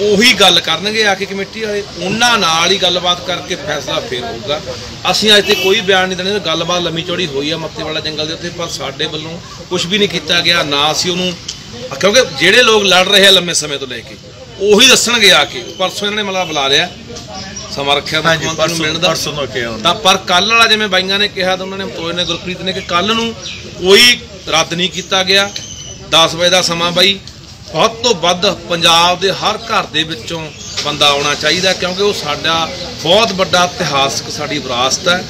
ਉਹੀ ਗੱਲ ਕਰਨਗੇ ਆ ਕੇ ਕਮੇਟੀ ਵਾਲੇ, ਉਹਨਾਂ ਨਾਲ ਹੀ ਗੱਲਬਾਤ ਕਰਕੇ ਫੈਸਲਾ ਫੇਰ ਹੋਊਗਾ। ਅਸੀਂ ਅੱਜ ਤੇ ਕੋਈ ਬਿਆਨ ਨਹੀਂ ਦੇਣਾ। ਗੱਲਬਾਤ ਲੰਮੀ ਚੌੜੀ ਹੋਈ ਆ ਮੱਤੇਵਾੜਾ ਜੰਗਲ ਦੇ ਉੱਤੇ, ਪਰ ਸਾਡੇ ਵੱਲੋਂ ਕੁਝ ਵੀ ਨਹੀਂ ਕੀਤਾ ਗਿਆ, ਨਾ ਅਸੀਂ ਉਹਨੂੰ, ਕਿਉਂਕਿ ਜਿਹੜੇ ਲੋਕ ਲੜ ਰਹੇ ਆ ਲੰਮੇ ਸਮੇਂ ਤੋਂ ਲੈ ਕੇ ਉਹੀ ਦੱਸਣਗੇ ਆ ਕੇ। ਪਰਸੋਂ ਇਹਨਾਂ ਨੇ ਮਤਲਬ ਬੁਲਾ ਲਿਆ ਸਮਾਂ ਰੱਖਿਆ ਮੰਤਰੀ ਨੂੰ ਮਿਲਣ ਦਾ, ਤਾਂ ਪਰ ਕੱਲ੍ਹ ਵਾਲਾ ਜਿਵੇਂ ਬਾਈਆਂ ਨੇ ਕਿਹਾ ਤਾਂ ਉਹਨਾਂ ਨੇ ਤੋਏ ਨੇ ਗੁਰਪ੍ਰੀਤ ਨੇ ਕਿ ਕੱਲ੍ਹ ਨੂੰ ਕੋਈ ਰੱਦ ਨਹੀਂ ਕੀਤਾ ਗਿਆ। 10 ਵਜੇ ਦਾ ਸਮਾਂ ਬਾਈ, ਵੱਧ ਤੋਂ ਵੱਧ ਪੰਜਾਬ ਦੇ ਹਰ ਘਰ ਦੇ ਵਿੱਚੋਂ ਬੰਦਾ ਆਉਣਾ ਚਾਹੀਦਾ ਕਿਉਂਕਿ ਉਹ ਸਾਡਾ ਬਹੁਤ ਵੱਡਾ ਇਤਿਹਾਸਕ ਸਾਡੀ ਵਿਰਾਸਤ ਹੈ।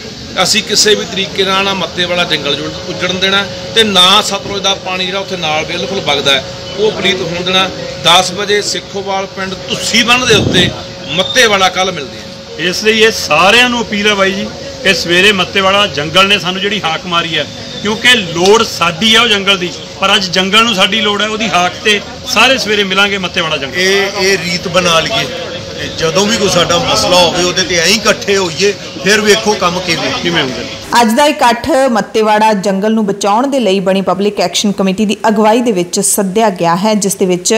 ਅਸੀਂ ਕਿਸੇ ਵੀ ਤਰੀਕੇ ਨਾਲ ਨਾ ਮੱਤੇਵਾੜਾ ਜੰਗਲ ਉੱਜੜਨ ਦੇਣਾ ਤੇ ਨਾ ਸਤਲੁਜ ਦਾ ਪਾਣੀ ਜਿਹੜਾ ਉੱਥੇ ਨਾਲ ਬਿਲਕੁਲ ਵਗਦਾ ਹੈ ਉਹ ਪਲੀਤ ਹੋਣ ਦੇਣਾ। 10 ਵਜੇ ਸਿੱਖੋਵਾਲ ਪਿੰਡ ਧੁੱਸੀ ਬੰਨ੍ਹ ਦੇ ਉੱਤੇ ਮੱਤੇਵਾੜਾ ਕੱਲ੍ਹ ਮਿਲਦੇ ਆ। ਇਸ ਲਈ ਇਹ ਸਾਰਿਆਂ ਨੂੰ ਅਪੀਲ ਹੈ ਬਾਈ ਜੀ ਕਿ ਸਵੇਰੇ ਮੱਤੇਵਾੜਾ ਜੰਗਲ ਨੇ ਸਾਨੂੰ ਜਿਹੜੀ ਹਾਕ ਮਾਰੀ ਹੈ, ਕਿਉਂਕਿ ਲੋੜ ਸਾਡੀ ਹੈ ਉਹ ਜੰਗਲ ਦੀ, ਪਰ ਅੱਜ ਜੰਗਲ ਨੂੰ ਸਾਡੀ ਲੋੜ ਹੈ, ਉਹਦੀ ਹਾਕ ਤੇ ਸਾਰੇ ਸਵੇਰੇ ਮਿਲਾਂਗੇ ਮੱਤੇਵਾੜਾ ਜੰਗਲ। ਇਹ ਰੀਤ ਬਣਾ ਲਈਏ ਜਦੋਂ ਵੀ ਕੋਈ ਸਾਡਾ ਮਸਲਾ ਹੋਵੇ ਉਹਦੇ ਤੇ ਐਂ ਇਕੱਠੇ ਹੋਈਏ, ਫਿਰ ਵੇਖੋ ਕੰਮ ਕਿਵੇਂ ਹੁੰਦਾ। ਅੱਜ ਦਾ ਇਕੱਠ ਮੱਤੇਵਾੜਾ ਜੰਗਲ ਨੂੰ ਬਚਾਉਣ ਦੇ ਲਈ ਬਣੀ ਪਬਲਿਕ ਐਕਸ਼ਨ ਕਮੇਟੀ ਦੀ ਅਗਵਾਈ ਦੇ ਵਿੱਚ ਸੱਦਿਆ ਗਿਆ ਹੈ, ਜਿਸ ਦੇ ਵਿੱਚ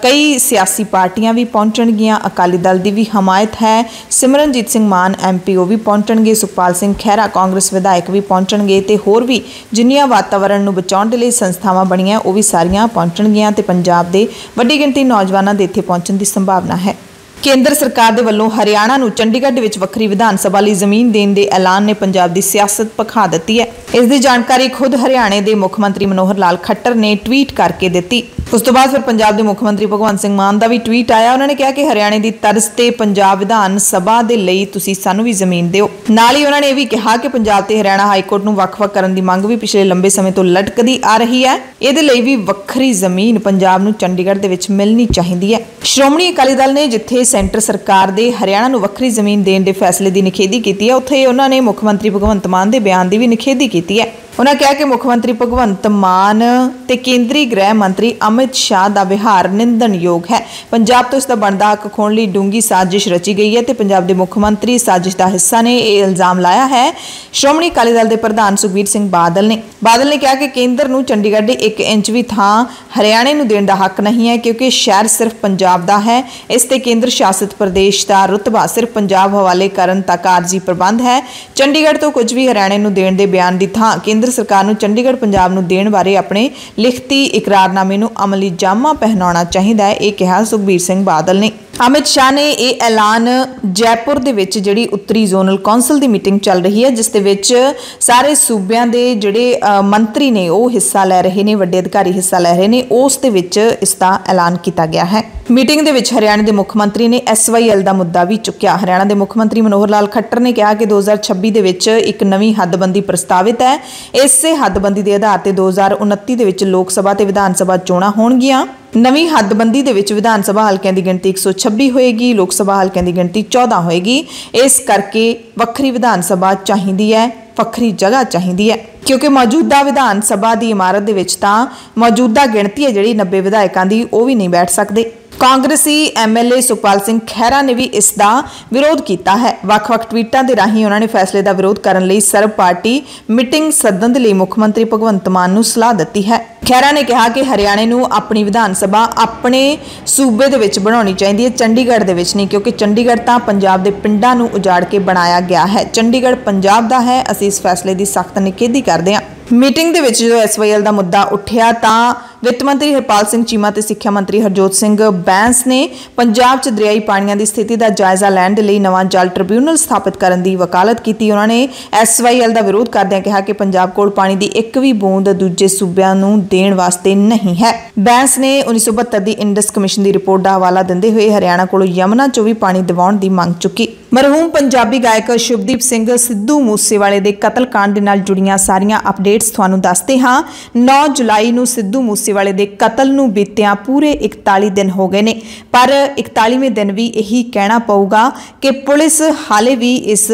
ਕਈ ਸਿਆਸੀ ਪਾਰਟੀਆਂ ਵੀ ਪਹੁੰਚਣਗੀਆਂ। ਅਕਾਲੀ ਦਲ ਦੀ ਵੀ ਹਮਾਇਤ ਹੈ। ਸਿਮਰਨਜੀਤ ਸਿੰਘ ਮਾਨ MP ਉਹ ਵੀ ਪਹੁੰਚਣਗੇ, ਸੁਖਪਾਲ ਸਿੰਘ ਖਹਿਰਾ ਕਾਂਗਰਸ ਵਿਧਾਇਕ ਵੀ ਪਹੁੰਚਣਗੇ ਤੇ ਹੋਰ ਵੀ ਜਿੰਨੀਆਂ ਵਾਤਾਵਰਣ ਨੂੰ ਬਚਾਉਣ ਦੇ ਲਈ ਸੰਸਥਾਵਾਂ ਬਣੀਆਂ ਉਹ ਵੀ ਸਾਰੀਆਂ ਪਹੁੰਚਣਗੀਆਂ ਤੇ ਪੰਜਾਬ ਦੇ ਵੱਡੀ ਗਿਣਤੀ ਨੌਜਵਾਨਾਂ ਦੇ ਇੱਥੇ ਪਹੁੰਚਣ ਦੀ ਸੰਭਾਵਨਾ ਹੈ। ਕੇਂਦਰ ਸਰਕਾਰ ਦੇ ਵੱਲੋਂ ਹਰਿਆਣਾ ਨੂੰ ਚੰਡੀਗੜ੍ਹ ਦੇ ਵਿੱਚ ਵੱਖਰੀ ਵਿਧਾਨ ਸਭਾ ਲਈ ਜ਼ਮੀਨ ਦੇਣ ਦੇ ਐਲਾਨ ਨੇ ਪੰਜਾਬ ਦੀ ਸਿਆਸਤ ਭਖਾ ਦਿੱਤੀ ਹੈ। ਇਸ ਦੀ ਜਾਣਕਾਰੀ ਖੁਦ ਹਰਿਆਣੇ ਦੇ ਮੁੱਖ ਮੰਤਰੀ ਮਨੋਹਰ ਲਾਲ ਖੱਟਰ ਨੇ ਟਵੀਟ ਕਰਕੇ ਦਿੱਤੀ। ਉਸ ਤੋਂ ਬਾਅਦ ਫਿਰ ਪੰਜਾਬ ਦੇ ਮੁੱਖ ਮੰਤਰੀ ਭਗਵੰਤ ਸਿੰਘ ਮਾਨ ਦਾ ਵੀ ਟਵੀਟ ਆਇਆ। ਉਹਨਾਂ ਨੇ ਕਿਹਾ ਕਿ ਹਰਿਆਣੇ ਦੀ ਤਰਜ਼ ਤੇ ਪੰਜਾਬ ਵਿਧਾਨ ਸਭਾ ਦੇ ਲਈ ਤੁਸੀਂ ਸਾਨੂੰ ਵੀ ਜ਼ਮੀਨ ਦਿਓ। ਨਾਲ ਹੀ ਉਹਨਾਂ ਨੇ ਇਹ ਵੀ ਕਿਹਾ ਕਿ ਪੰਜਾਬ ਤੇ ਹਰਿਆਣਾ ਹਾਈ ਕੋਰਟ ਨੂੰ ਵੱਖ-ਵੱਖ ਕਰਨ ਦੀ ਮੰਗ ਵੀ ਪਿਛਲੇ ਲੰਬੇ ਸਮੇਂ ਤੋਂ ਲਟਕਦੀ ਆ ਰਹੀ ਹੈ। ਇਹਦੇ ਲਈ ਵੀ ਵੱਖਰੀ ਜ਼ਮੀਨ ਪੰਜਾਬ ਨੂੰ ਚੰਡੀਗੜ੍ਹ ਦੇ ਵਿੱਚ ਮਿਲਣੀ ਚਾਹੀਦੀ ਹੈ। ਸ਼੍ਰੋਮਣੀ ਅਕਾਲੀ ਦਲ ਨੇ ਜਿੱਥੇ ਸੈਂਟਰ ਸਰਕਾਰ ਦੇ ਹਰਿਆਣਾ ਨੂੰ ਵੱਖਰੀ ਜ਼ਮੀਨ ਦੇਣ ਦੇ ਫੈਸਲੇ ਦੀ ਨਿਖੇਧੀ ਕੀਤੀ ਹੈ, ਉੱਥੇ ਉਹਨਾਂ ਨੇ ਮੁੱਖ ਮੰਤਰੀ ਭਗਵੰਤ ਮਾਨ ਦੇ ਬਿਆਨ ਦੀ ਵੀ ਨਿਖੇਧੀ ਕੀਤੀ ਹੈ। ਉਹਨਾਂ ਕਿਹਾ ਕਿ ਮੁੱਖ ਮੰਤਰੀ ਭਗਵੰਤ ਮਾਨ ਤੇ ਕੇਂਦਰੀ ਗ੍ਰਹਿ ਮੰਤਰੀ ਅਮਿਤ ਸ਼ਾਹ ਦਾ ਵਿਹਾਰ ਨਿੰਦਣਯੋਗ ਹੈ। ਪੰਜਾਬ ਤੋਂ ਇਸ ਦਾ ਬਣਦਾ ਹੱਕ ਖੋਹਣ ਲਈ ਡੂੰਗੀ ਸਾਜ਼ਿਸ਼ ਰਚੀ ਗਈ ਹੈ ਤੇ ਪੰਜਾਬ ਦੇ ਮੁੱਖ ਮੰਤਰੀ ਸਾਜ਼ਿਸ਼ ਦਾ ਹਿੱਸਾ ਨੇ। ਇਹ ਇਲਜ਼ਾਮ ਲਾਇਆ ਹੈ ਸ਼੍ਰੋਮਣੀ ਅਕਾਲੀ ਦਲ ਦੇ ਪ੍ਰਧਾਨ ਸੁਖਬੀਰ ਸਿੰਘ ਬਾਦਲ ਨੇ। ਬਾਦਲ ਨੇ ਕਿਹਾ ਕਿ ਕੇਂਦਰ ਨੂੰ ਚੰਡੀਗੜ੍ਹ ਦੇ 1 ਇੰਚ ਵੀ ਥਾਂ ਹਰਿਆਣੇ ਨੂੰ ਦੇਣ ਦਾ ਹੱਕ ਨਹੀਂ ਹੈ, ਕਿਉਂਕਿ ਸ਼ਹਿਰ ਸਿਰਫ ਪੰਜਾਬ ਦਾ ਹੈ। ਇਸ ਤੇ ਕੇਂਦਰ ਸ਼ਾਸਿਤ ਪ੍ਰਦੇਸ਼ ਦਾ ਰੁਤਬਾ ਸਿਰਫ ਪੰਜਾਬ ਹਵਾਲੇ ਕਰਨ ਤੱਕ ਆਰਜ਼ੀ ਪ੍ਰਬੰਧ ਹੈ। ਚੰਡੀਗੜ੍ਹ ਤੋਂ ਕੁਝ ਵੀ ਹਰਿਆਣੇ ਨੂੰ ਦੇਣ ਦੇ ਬਿਆਨ ਦੀ ਥਾਂ ਕੇਂਦਰ ਸਰਕਾਰ ਨੂੰ ਚੰਡੀਗੜ੍ਹ ਪੰਜਾਬ ਨੂੰ ਦੇਣ ਬਾਰੇ ਆਪਣੇ ਲਿਖਤੀ ਇਕਰਾਰਨਾਮੇ ਨੂੰ ਅਮਲੀ ਜਾਮਾ ਪਹਿਨਾਉਣਾ ਚਾਹੀਦਾ ਹੈ, ਇਹ ਕਿਹਾ ਸੁਖਬੀਰ ਸਿੰਘ ਬਾਦਲ ਨੇ। ਅਮਿਤ ਸ਼ਾਹ ਨੇ ਇਹ ਐਲਾਨ ਜੈਪੁਰ ਦੇ ਵਿੱਚ ਜਿਹੜੀ ਉੱਤਰੀ ਜ਼ੋਨਲ ਕੌਂਸਲ ਦੀ ਮੀਟਿੰਗ ਚੱਲ ਰਹੀ ਹੈ, ਜਿਸ ਦੇ ਵਿੱਚ ਸਾਰੇ ਸੂਬਿਆਂ ਦੇ ਜਿਹੜੇ ਮੰਤਰੀ ਨੇ ਉਹ ਹਿੱਸਾ ਲੈ ਰਹੇ ਨੇ, ਵੱਡੇ ਅਧਿਕਾਰੀ ਹਿੱਸਾ ਲੈ ਰਹੇ ਨੇ, ਉਸ ਦੇ ਵਿੱਚ ਇਸ ਦਾ ਐਲਾਨ ਕੀਤਾ ਗਿਆ ਹੈ। ਮੀਟਿੰਗ ਦੇ ਵਿੱਚ ਹਰਿਆਣਾ ਦੇ ਮੁੱਖ ਮੰਤਰੀ ਨੇ SYL ਦਾ ਮੁੱਦਾ ਵੀ ਚੁੱਕਿਆ। ਹਰਿਆਣਾ ਦੇ ਮੁੱਖ ਮੰਤਰੀ ਮਨੋਹਰ ਲਾਲ ਖੱਟਰ ਨੇ ਕਿਹਾ ਕਿ 2026 ਦੇ ਵਿੱਚ ਇੱਕ ਨਵੀਂ ਹੱਦਬੰਦੀ ਪ੍ਰਸਤਾਵਿਤ ਹੈ। ਇਸੇ ਹੱਦਬੰਦੀ ਦੇ ਆਧਾਰ ਤੇ 2029 ਦੇ ਵਿੱਚ ਲੋਕ ਸਭਾ ਤੇ ਵਿਧਾਨ ਸਭਾ ਚੋਣਾਂ ਹੋਣਗੀਆਂ। ਨਵੀਂ ਹੱਦਬੰਦੀ ਦੇ ਵਿੱਚ ਵਿਧਾਨ ਸਭਾ ਹਲਕਿਆਂ ਦੀ ਗਿਣਤੀ 126 ਹੋਏਗੀ, ਲੋਕ ਸਭਾ ਹਲਕਿਆਂ ਦੀ ਗਿਣਤੀ 14 ਹੋਏਗੀ। ਇਸ ਕਰਕੇ ਵੱਖਰੀ ਵਿਧਾਨ ਸਭਾ ਚਾਹੀਦੀ ਹੈ, ਵੱਖਰੀ ਜਗ੍ਹਾ ਚਾਹੀਦੀ ਹੈ, ਕਿਉਂਕਿ ਮੌਜੂਦਾ ਵਿਧਾਨ ਸਭਾ ਦੀ ਇਮਾਰਤ ਦੇ ਵਿੱਚ ਤਾਂ ਮੌਜੂਦਾ ਗਿਣਤੀ ਹੈ ਜਿਹੜੀ 90 ਵਿਧਾਇਕਾਂ ਦੀ, ਉਹ ਵੀ ਨਹੀਂ ਬੈਠ ਸਕਦੇ। ਕਾਂਗਰਸੀ MLA ਸੁਖਪਾਲ ਸਿੰਘ ਖਹਿਰਾ ਨੇ ਵੀ ਇਸ ਦਾ ਵਿਰੋਧ ਕੀਤਾ ਹੈ। ਵੱਖ-ਵੱਖ ਟਵੀਟਾਂ ਦੇ ਰਾਹੀਂ ਉਹਨਾਂ ਨੇ ਫੈਸਲੇ ਦਾ ਵਿਰੋਧ ਕਰਨ ਲਈ ਸਰਬ ਪਾਰਟੀ ਮੀਟਿੰਗ ਸੱਦਣ ਦੇ ਲਈ ਮੁੱਖ ਮੰਤਰੀ ਭਗਵੰਤ ਮਾਨ ਨੂੰ ਸਲਾਹ ਦਿੱਤੀ ਹੈ। ਖਹਿਰਾ ਨੇ ਕਿਹਾ ਕਿ ਹਰਿਆਣੇ ਨੂੰ ਆਪਣੀ ਵਿਧਾਨ ਸਭਾ ਆਪਣੇ ਸੂਬੇ ਦੇ ਵਿੱਚ ਬਣਾਉਣੀ ਚਾਹੀਦੀ ਹੈ, ਚੰਡੀਗੜ੍ਹ ਦੇ ਵਿੱਚ ਨਹੀਂ, ਕਿਉਂਕਿ ਚੰਡੀਗੜ੍ਹ ਤਾਂ ਪੰਜਾਬ ਦੇ ਪਿੰਡਾਂ ਨੂੰ ਉਜਾੜ ਕੇ ਬਣਾਇਆ ਗਿਆ ਹੈ। ਚੰਡੀਗੜ੍ਹ ਪੰਜਾਬ ਦਾ ਹੈ। ਅਸੀਂ ਇਸ ਫੈਸਲੇ ਦੀ ਸਖਤ ਨਿਖੇਧੀ ਕਰਦੇ ਹਾਂ। ਮੀਟਿੰਗ ਦੇ ਵਿੱਚ ਜਦੋਂ SYL ਦਾ ਮੁੱਦਾ ਉੱਠਿਆ ਤਾਂ ਵਿੱਤ ਮੰਤਰੀ ਹਰਪਾਲ ਸਿੰਘ ਚੀਮਾ ਤੇ ਸਿੱਖਿਆ ਮੰਤਰੀ ਹਰਜੋਤ ਸਿੰਘ ਬੈਂਸ ਨੇ ਪੰਜਾਬ 'ਚ ਦਰਿਆਈ ਪਾਣੀਆਂ ਦੀ ਸਥਿਤੀ ਦਾ ਜਾਇਜ਼ਾ ਲੈਣ ਦੇ ਲਈ ਨਵਾਂ ਜਲ ਟ੍ਰਿਬਿਊਨਲ ਸਥਾਪਿਤ ਕਰਨ ਦੀ ਵਕਾਲਤ ਕੀਤੀ। ਉਹਨਾਂ ਨੇ SYL ਦਾ ਵਿਰੋਧ ਕਰਦਿਆਂ ਕਿਹਾ ਕਿ ਪੰਜਾਬ ਕੋਲ ਪਾਣੀ ਦੀ ਇੱਕ ਵੀ ਬੂੰਦ ਦੂਜੇ ਸੂਬਿਆਂ ਨੂੰ ਦੇਣ ਵਾਸਤੇ ਨਹੀਂ ਹੈ। ਬੈਂਸ ਨੇ 1972 ਦੀ ਇੰਡਸ ਕਮਿਸ਼ਨ ਦੀ ਰਿਪੋਰਟ ਦਾ ਹਵਾਲਾ ਦਿੰਦੇ ਹੋਏ ਹਰਿਆਣਾ ਕੋਲੋਂ ਯਮੁਨਾ 'ਚੋਂ ਵੀ ਪਾਣੀ ਦਿਵਾਉਣ ਦੀ ਮੰਗ ਚੁੱਕੀ। ਮਰਹੂਮ ਪੰਜਾਬੀ ਗਾਇਕ ਸ਼ੁਭਦੀਪ ਸਿੰਘ ਸਿੱਧੂ ਮੂਸੇਵਾਲੇ ਦੇ ਕਤਲकांड ਦੇ ਨਾਲ ਜੁੜੀਆਂ ਸਾਰੀਆਂ ਅਪਡੇਟਸ ਤੁਹਾਨੂੰ ਦੱਸਦੇ ਹਾਂ। 9 ਜੁਲਾਈ ਨੂੰ ਸਿੱਧੂ ਮੂਸੇਵਾਲੇ ਦੇ ਕਤਲ ਨੂੰ ਬੀਤਿਆਂ ਪੂਰੇ 41 ਦਿਨ ਹੋ ਗਏ ਨੇ, ਪਰ 41ਵੇਂ ਦਿਨ ਵੀ ਇਹੀ ਕਹਿਣਾ ਪਊਗਾ ਕਿ ਪੁਲਿਸ ਹਾਲੇ ਵੀ ਇਸ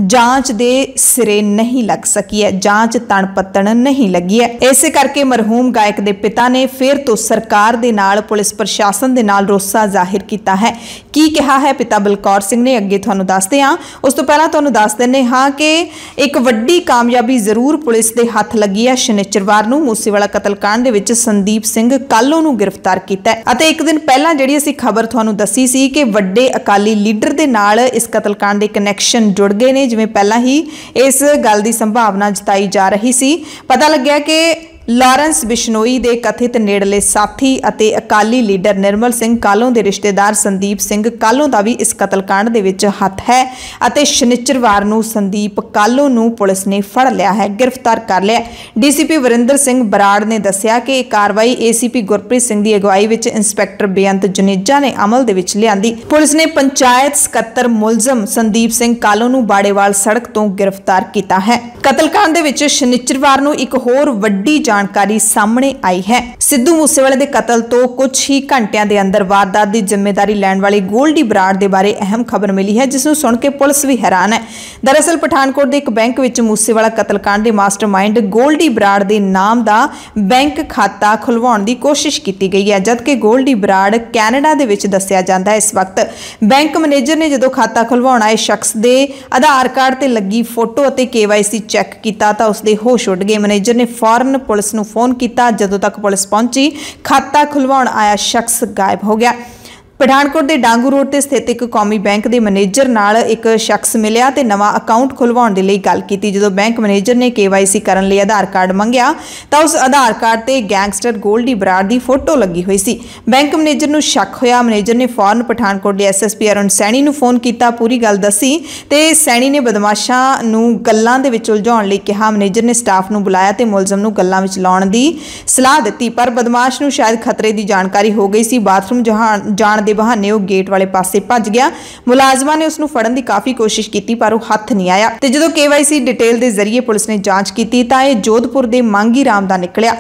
ਜਾਂਚ ਦੇ ਸਿਰੇ ਨਹੀਂ ਲੱਗ ਸਕੀ ਹੈ, ਜਾਂਚ ਤਣ ਪੱਤਣ ਨਹੀਂ ਲੱਗੀ ਹੈ। ਇਸੇ ਕਰਕੇ ਮਰਹੂਮ ਗਾਇਕ ਦੇ ਪਿਤਾ ਨੇ ਫਿਰ ਤੋਂ ਸਰਕਾਰ ਦੇ ਨਾਲ, ਪੁਲਿਸ ਪ੍ਰਸ਼ਾਸਨ ਦੇ ਨਾਲ ਰੋਸਾ ਜ਼ਾਹਿਰ ਕੀਤਾ ਹੈ। ਕੀ ਕਿਹਾ ਹੈ ਪਿਤਾ ਬਲਕੌਰ ਸਿੰਘ ਨੇ, ਅੱਗੇ ਤੁਹਾਨੂੰ ਦੱਸਦੇ ਹਾਂ। ਉਸ ਤੋਂ ਪਹਿਲਾਂ ਤੁਹਾਨੂੰ ਦੱਸ ਦਿੰਦੇ ਹਾਂ ਕਿ ਇੱਕ ਵੱਡੀ ਕਾਮਯਾਬੀ ਜ਼ਰੂਰ ਪੁਲਿਸ ਦੇ ਹੱਥ ਲੱਗੀ ਹੈ। ਸ਼ਨੀਚਰਵਾਰ ਨੂੰ ਮੂਸੇਵਾਲਾ ਕਤਲकांड ਦੇ ਵਿੱਚ ਸੰਦੀਪ ਸਿੰਘ ਕਾਲੋ ਨੂੰ ਗ੍ਰਿਫਤਾਰ ਕੀਤਾ ਅਤੇ ਇੱਕ ਦਿਨ ਪਹਿਲਾਂ ਜਿਹੜੀ ਅਸੀਂ ਖਬਰ ਤੁਹਾਨੂੰ ਦੱਸੀ ਸੀ ਕਿ ਵੱਡੇ ਅਕਾਲੀ ਲੀਡਰ ਦੇ ਨਾਲ ਇਸ ਕਤਲकांड ਦੇ ਕਨੈਕਸ਼ਨ ਜੁੜ ਗਏ ਨੇ, ਜਿਵੇਂ ਪਹਿਲਾਂ ਹੀ ਇਸ ਗੱਲ ਦੀ ਸੰਭਾਵਨਾ ਜਤਾਈ ਜਾ ਰਹੀ ਸੀ। ਪਤਾ ਲੱਗਿਆ ਕਿ ਲਾਰੈਂਸ ਬਿਸ਼ਨੋਈ ਦੇ ਕਥਿਤ ਨੇੜਲੇ ਸਾਥੀ ਅਤੇ ਅਕਾਲੀ ਲੀਡਰ ਨਿਰਮਲ ਸਿੰਘ ਕਾਲੋਂ ਦੇ ਰਿਸ਼ਤੇਦਾਰ ਸੰਦੀਪ ਸਿੰਘ ਕਾਲੋਂ ਦਾ ਵੀ ਇਸ ਕਤਲकांड ਦੇ ਵਿੱਚ ਹੱਥ ਹੈ ਅਤੇ ਸ਼ਨੀਚਰਵਾਰ ਨੂੰ ਸੰਦੀਪ ਕਾਲੋਂ ਨੂੰ ਪੁਲਿਸ ਨੇ ਫੜ ਲਿਆ ਹੈ, ਗ੍ਰਿਫਤਾਰ ਕਰ ਲਿਆ। ਡੀਸੀਪੀ ਵਰਿੰਦਰ ਸਿੰਘ ਬਰਾੜ ਨੇ ਦੱਸਿਆ ਕਿ ਇਹ ਕਾਰਵਾਈ ਏਸੀਪੀ ਗੁਰਪ੍ਰੀਤ ਸਿੰਘ ਦੀ ਅਗਵਾਈ ਵਿੱਚ ਇੰਸਪੈਕਟਰ ਬੇਅੰਤ ਜੁਨੇਜਾ ਨੇ ਅਮਲ ਦੇ ਵਿੱਚ ਲਿਆਂਦੀ। ਪੁਲਿਸ ਨੇ ਪੰਚਾਇਤ ਸਕੱਤਰ ਮੁਲਜ਼ਮ ਸੰਦੀਪ ਸਿੰਘ ਕਾਲੋਂ ਨੂੰ ਬਾੜੇਵਾਲ ਸੜਕ ਤੋਂ ਗ੍ਰਿਫਤਾਰ ਕੀਤਾ ਹੈ। ਕਤਲकांड ਦੇ ਵਿੱਚ ਸ਼ਨੀਚਰਵਾਰ ਨੂੰ ਇੱਕ ਹੋਰ ਵੱਡੀ ਜਾਣਕਾਰੀ ਸਾਹਮਣੇ ਆਈ ਹੈ। ਸਿੱਧੂ ਮੂਸੇਵਾਲੇ ਦੇ ਕਤਲ ਤੋਂ ਕੁਝ ਹੀ ਘੰਟਿਆਂ ਦੇ ਅੰਦਰ ਵਾਰਦਾਤ ਦੀ ਜ਼ਿੰਮੇਵਾਰੀ ਲੈਣ ਵਾਲੀ ਗੋਲਡੀ ਬਰਾੜ ਦੇ ਬਾਰੇ ਅਹਿਮ ਖਬਰ ਮਿਲੀ ਹੈ, ਜਿਸ ਨੂੰ ਸੁਣ ਕੇ ਪੁਲਿਸ ਵੀ ਹੈਰਾਨ ਹੈ। ਦਰਅਸਲ ਪਠਾਨਕੋਟ ਦੇ ਇੱਕ ਬੈਂਕ ਵਿੱਚ ਮੂਸੇਵਾਲਾ ਕਤਲकांड ਦੇ ਮਾਸਟਰਮਾਈਂਡ ਗੋਲਡੀ ਬਰਾੜ ਦੇ ਨਾਮ ਦਾ ਬੈਂਕ ਖਾਤਾ ਖੁਲਵਾਉਣ ਦੀ ਕੋਸ਼ਿਸ਼ ਕੀਤੀ ਗਈ ਹੈ, ਜਦਕਿ ਗੋਲਡੀ ਬਰਾੜ ਕੈਨੇਡਾ ਦੇ ਵਿੱਚ ਦੱਸਿਆ ਜਾਂਦਾ ਹੈ। ਇਸ ਵਕਤ ਬੈਂਕ ਮੈਨੇਜਰ ਨੇ ਜਦੋਂ ਖਾਤਾ ਖੁਲਵਾਉਣ ਆਏ ਸ਼ਖਸ ਦੇ ਆਧਾਰ ਕਾਰਡ ਤੇ ਲੱਗੀ ਫੋਟੋ ਅਤੇ KYC ਚੈੱਕ ਕੀਤਾ ਤਾਂ ਉਸਦੇ ਹੋਸ਼ ਉੱਡ ਗਏ। ਮੈਨੇਜਰ ਨੇ ਫੌਰਨ ਪੁਲਿਸ ਨੂੰ ਫੋਨ ਕੀਤਾ। ਜਦੋਂ ਤੱਕ ਪੁਲਿਸ ਪਹੁੰਚੀ, ਖਾਤਾ ਖੁਲਵਾਉਣ ਆਇਆ ਸ਼ਖਸ ਗਾਇਬ ਹੋ ਗਿਆ। ਪਠਾਨਕੋਟ ਦੇ ਡਾਂਗੂ ਰੋਡ ਤੇ ਸਥਿਤ ਇੱਕ ਕੌਮੀ ਬੈਂਕ ਦੇ ਮੈਨੇਜਰ ਨਾਲ ਇੱਕ ਸ਼ਖਸ ਮਿਲਿਆ ਤੇ ਨਵਾਂ ਅਕਾਊਂਟ ਖੁਲਵਾਉਣ ਦੇ ਲਈ ਗੱਲ ਕੀਤੀ। ਜਦੋਂ ਬੈਂਕ ਮੈਨੇਜਰ ਨੇ KYC ਕਰਨ ਲਈ ਆਧਾਰ ਕਾਰਡ ਮੰਗਿਆ ਤਾਂ ਉਸ ਆਧਾਰ ਕਾਰਡ ਤੇ ਗੈਂਗਸਟਰ ਗੋਲਡੀ ਬਰਾੜ ਦੀ ਫੋਟੋ ਲੱਗੀ ਹੋਈ ਸੀ। ਬੈਂਕ ਮੈਨੇਜਰ ਨੂੰ ਸ਼ੱਕ ਹੋਇਆ। ਮੈਨੇਜਰ ਨੇ ਫੌਰਨ ਪਠਾਨਕੋਟ ਦੇ SSP ਅਰੁਣ ਸੈਣੀ ਨੂੰ ਫੋਨ ਕੀਤਾ, ਪੂਰੀ ਗੱਲ ਦੱਸੀ ਤੇ ਸੈਣੀ ਨੇ ਬਦਮਾਸ਼ਾਂ ਨੂੰ ਗੱਲਾਂ ਦੇ ਵਿੱਚ ਉਲਝਾਉਣ ਲਈ ਕਿਹਾ। ਮੈਨੇਜਰ ਨੇ ਸਟਾਫ ਨੂੰ ਬੁਲਾਇਆ ਤੇ ਮੁਲਜ਼ਮ ਨੂੰ ਗੱਲਾਂ ਵਿੱਚ ਲਾਉਣ ਦੀ ਸਲਾਹ ਦਿੱਤੀ, ਪਰ ਬਦਮਾਸ਼ ਨੂੰ ਸ਼ਾਇਦ ਖਤਰੇ ਦੀ ਜਾਣਕਾਰੀ ਹੋ ਗਈ ਸੀ। ਬਾਥਰੂਮ ਜਾਣ ਦੇ ਬਹਾਨੇ ਉਹ ਗੇਟ ਵਾਲੇ ਪਾਸੇ ਭੱਜ ਗਿਆ। ਮੁਲਾਜ਼ਮਾਂ ਨੇ ਉਸ ਨੂੰ ਫੜਨ ਦੀ ਕਾਫੀ ਕੋਸ਼ਿਸ਼ ਕੀਤੀ ਪਰ ਉਹ ਹੱਥ ਨਹੀਂ ਆਇਆ ਤੇ ਜਦੋਂ KYC ਡਿਟੇਲ ਦੇ ਜ਼ਰੀਏ ਪੁਲਿਸ ਨੇ ਜਾਂਚ ਕੀਤੀ ਤਾਂ ਇਹ ਜੋਧਪੁਰ ਦੇ ਮਾਂਗੀ ਰਾਮ ਦਾ ਨਿਕਲਿਆ।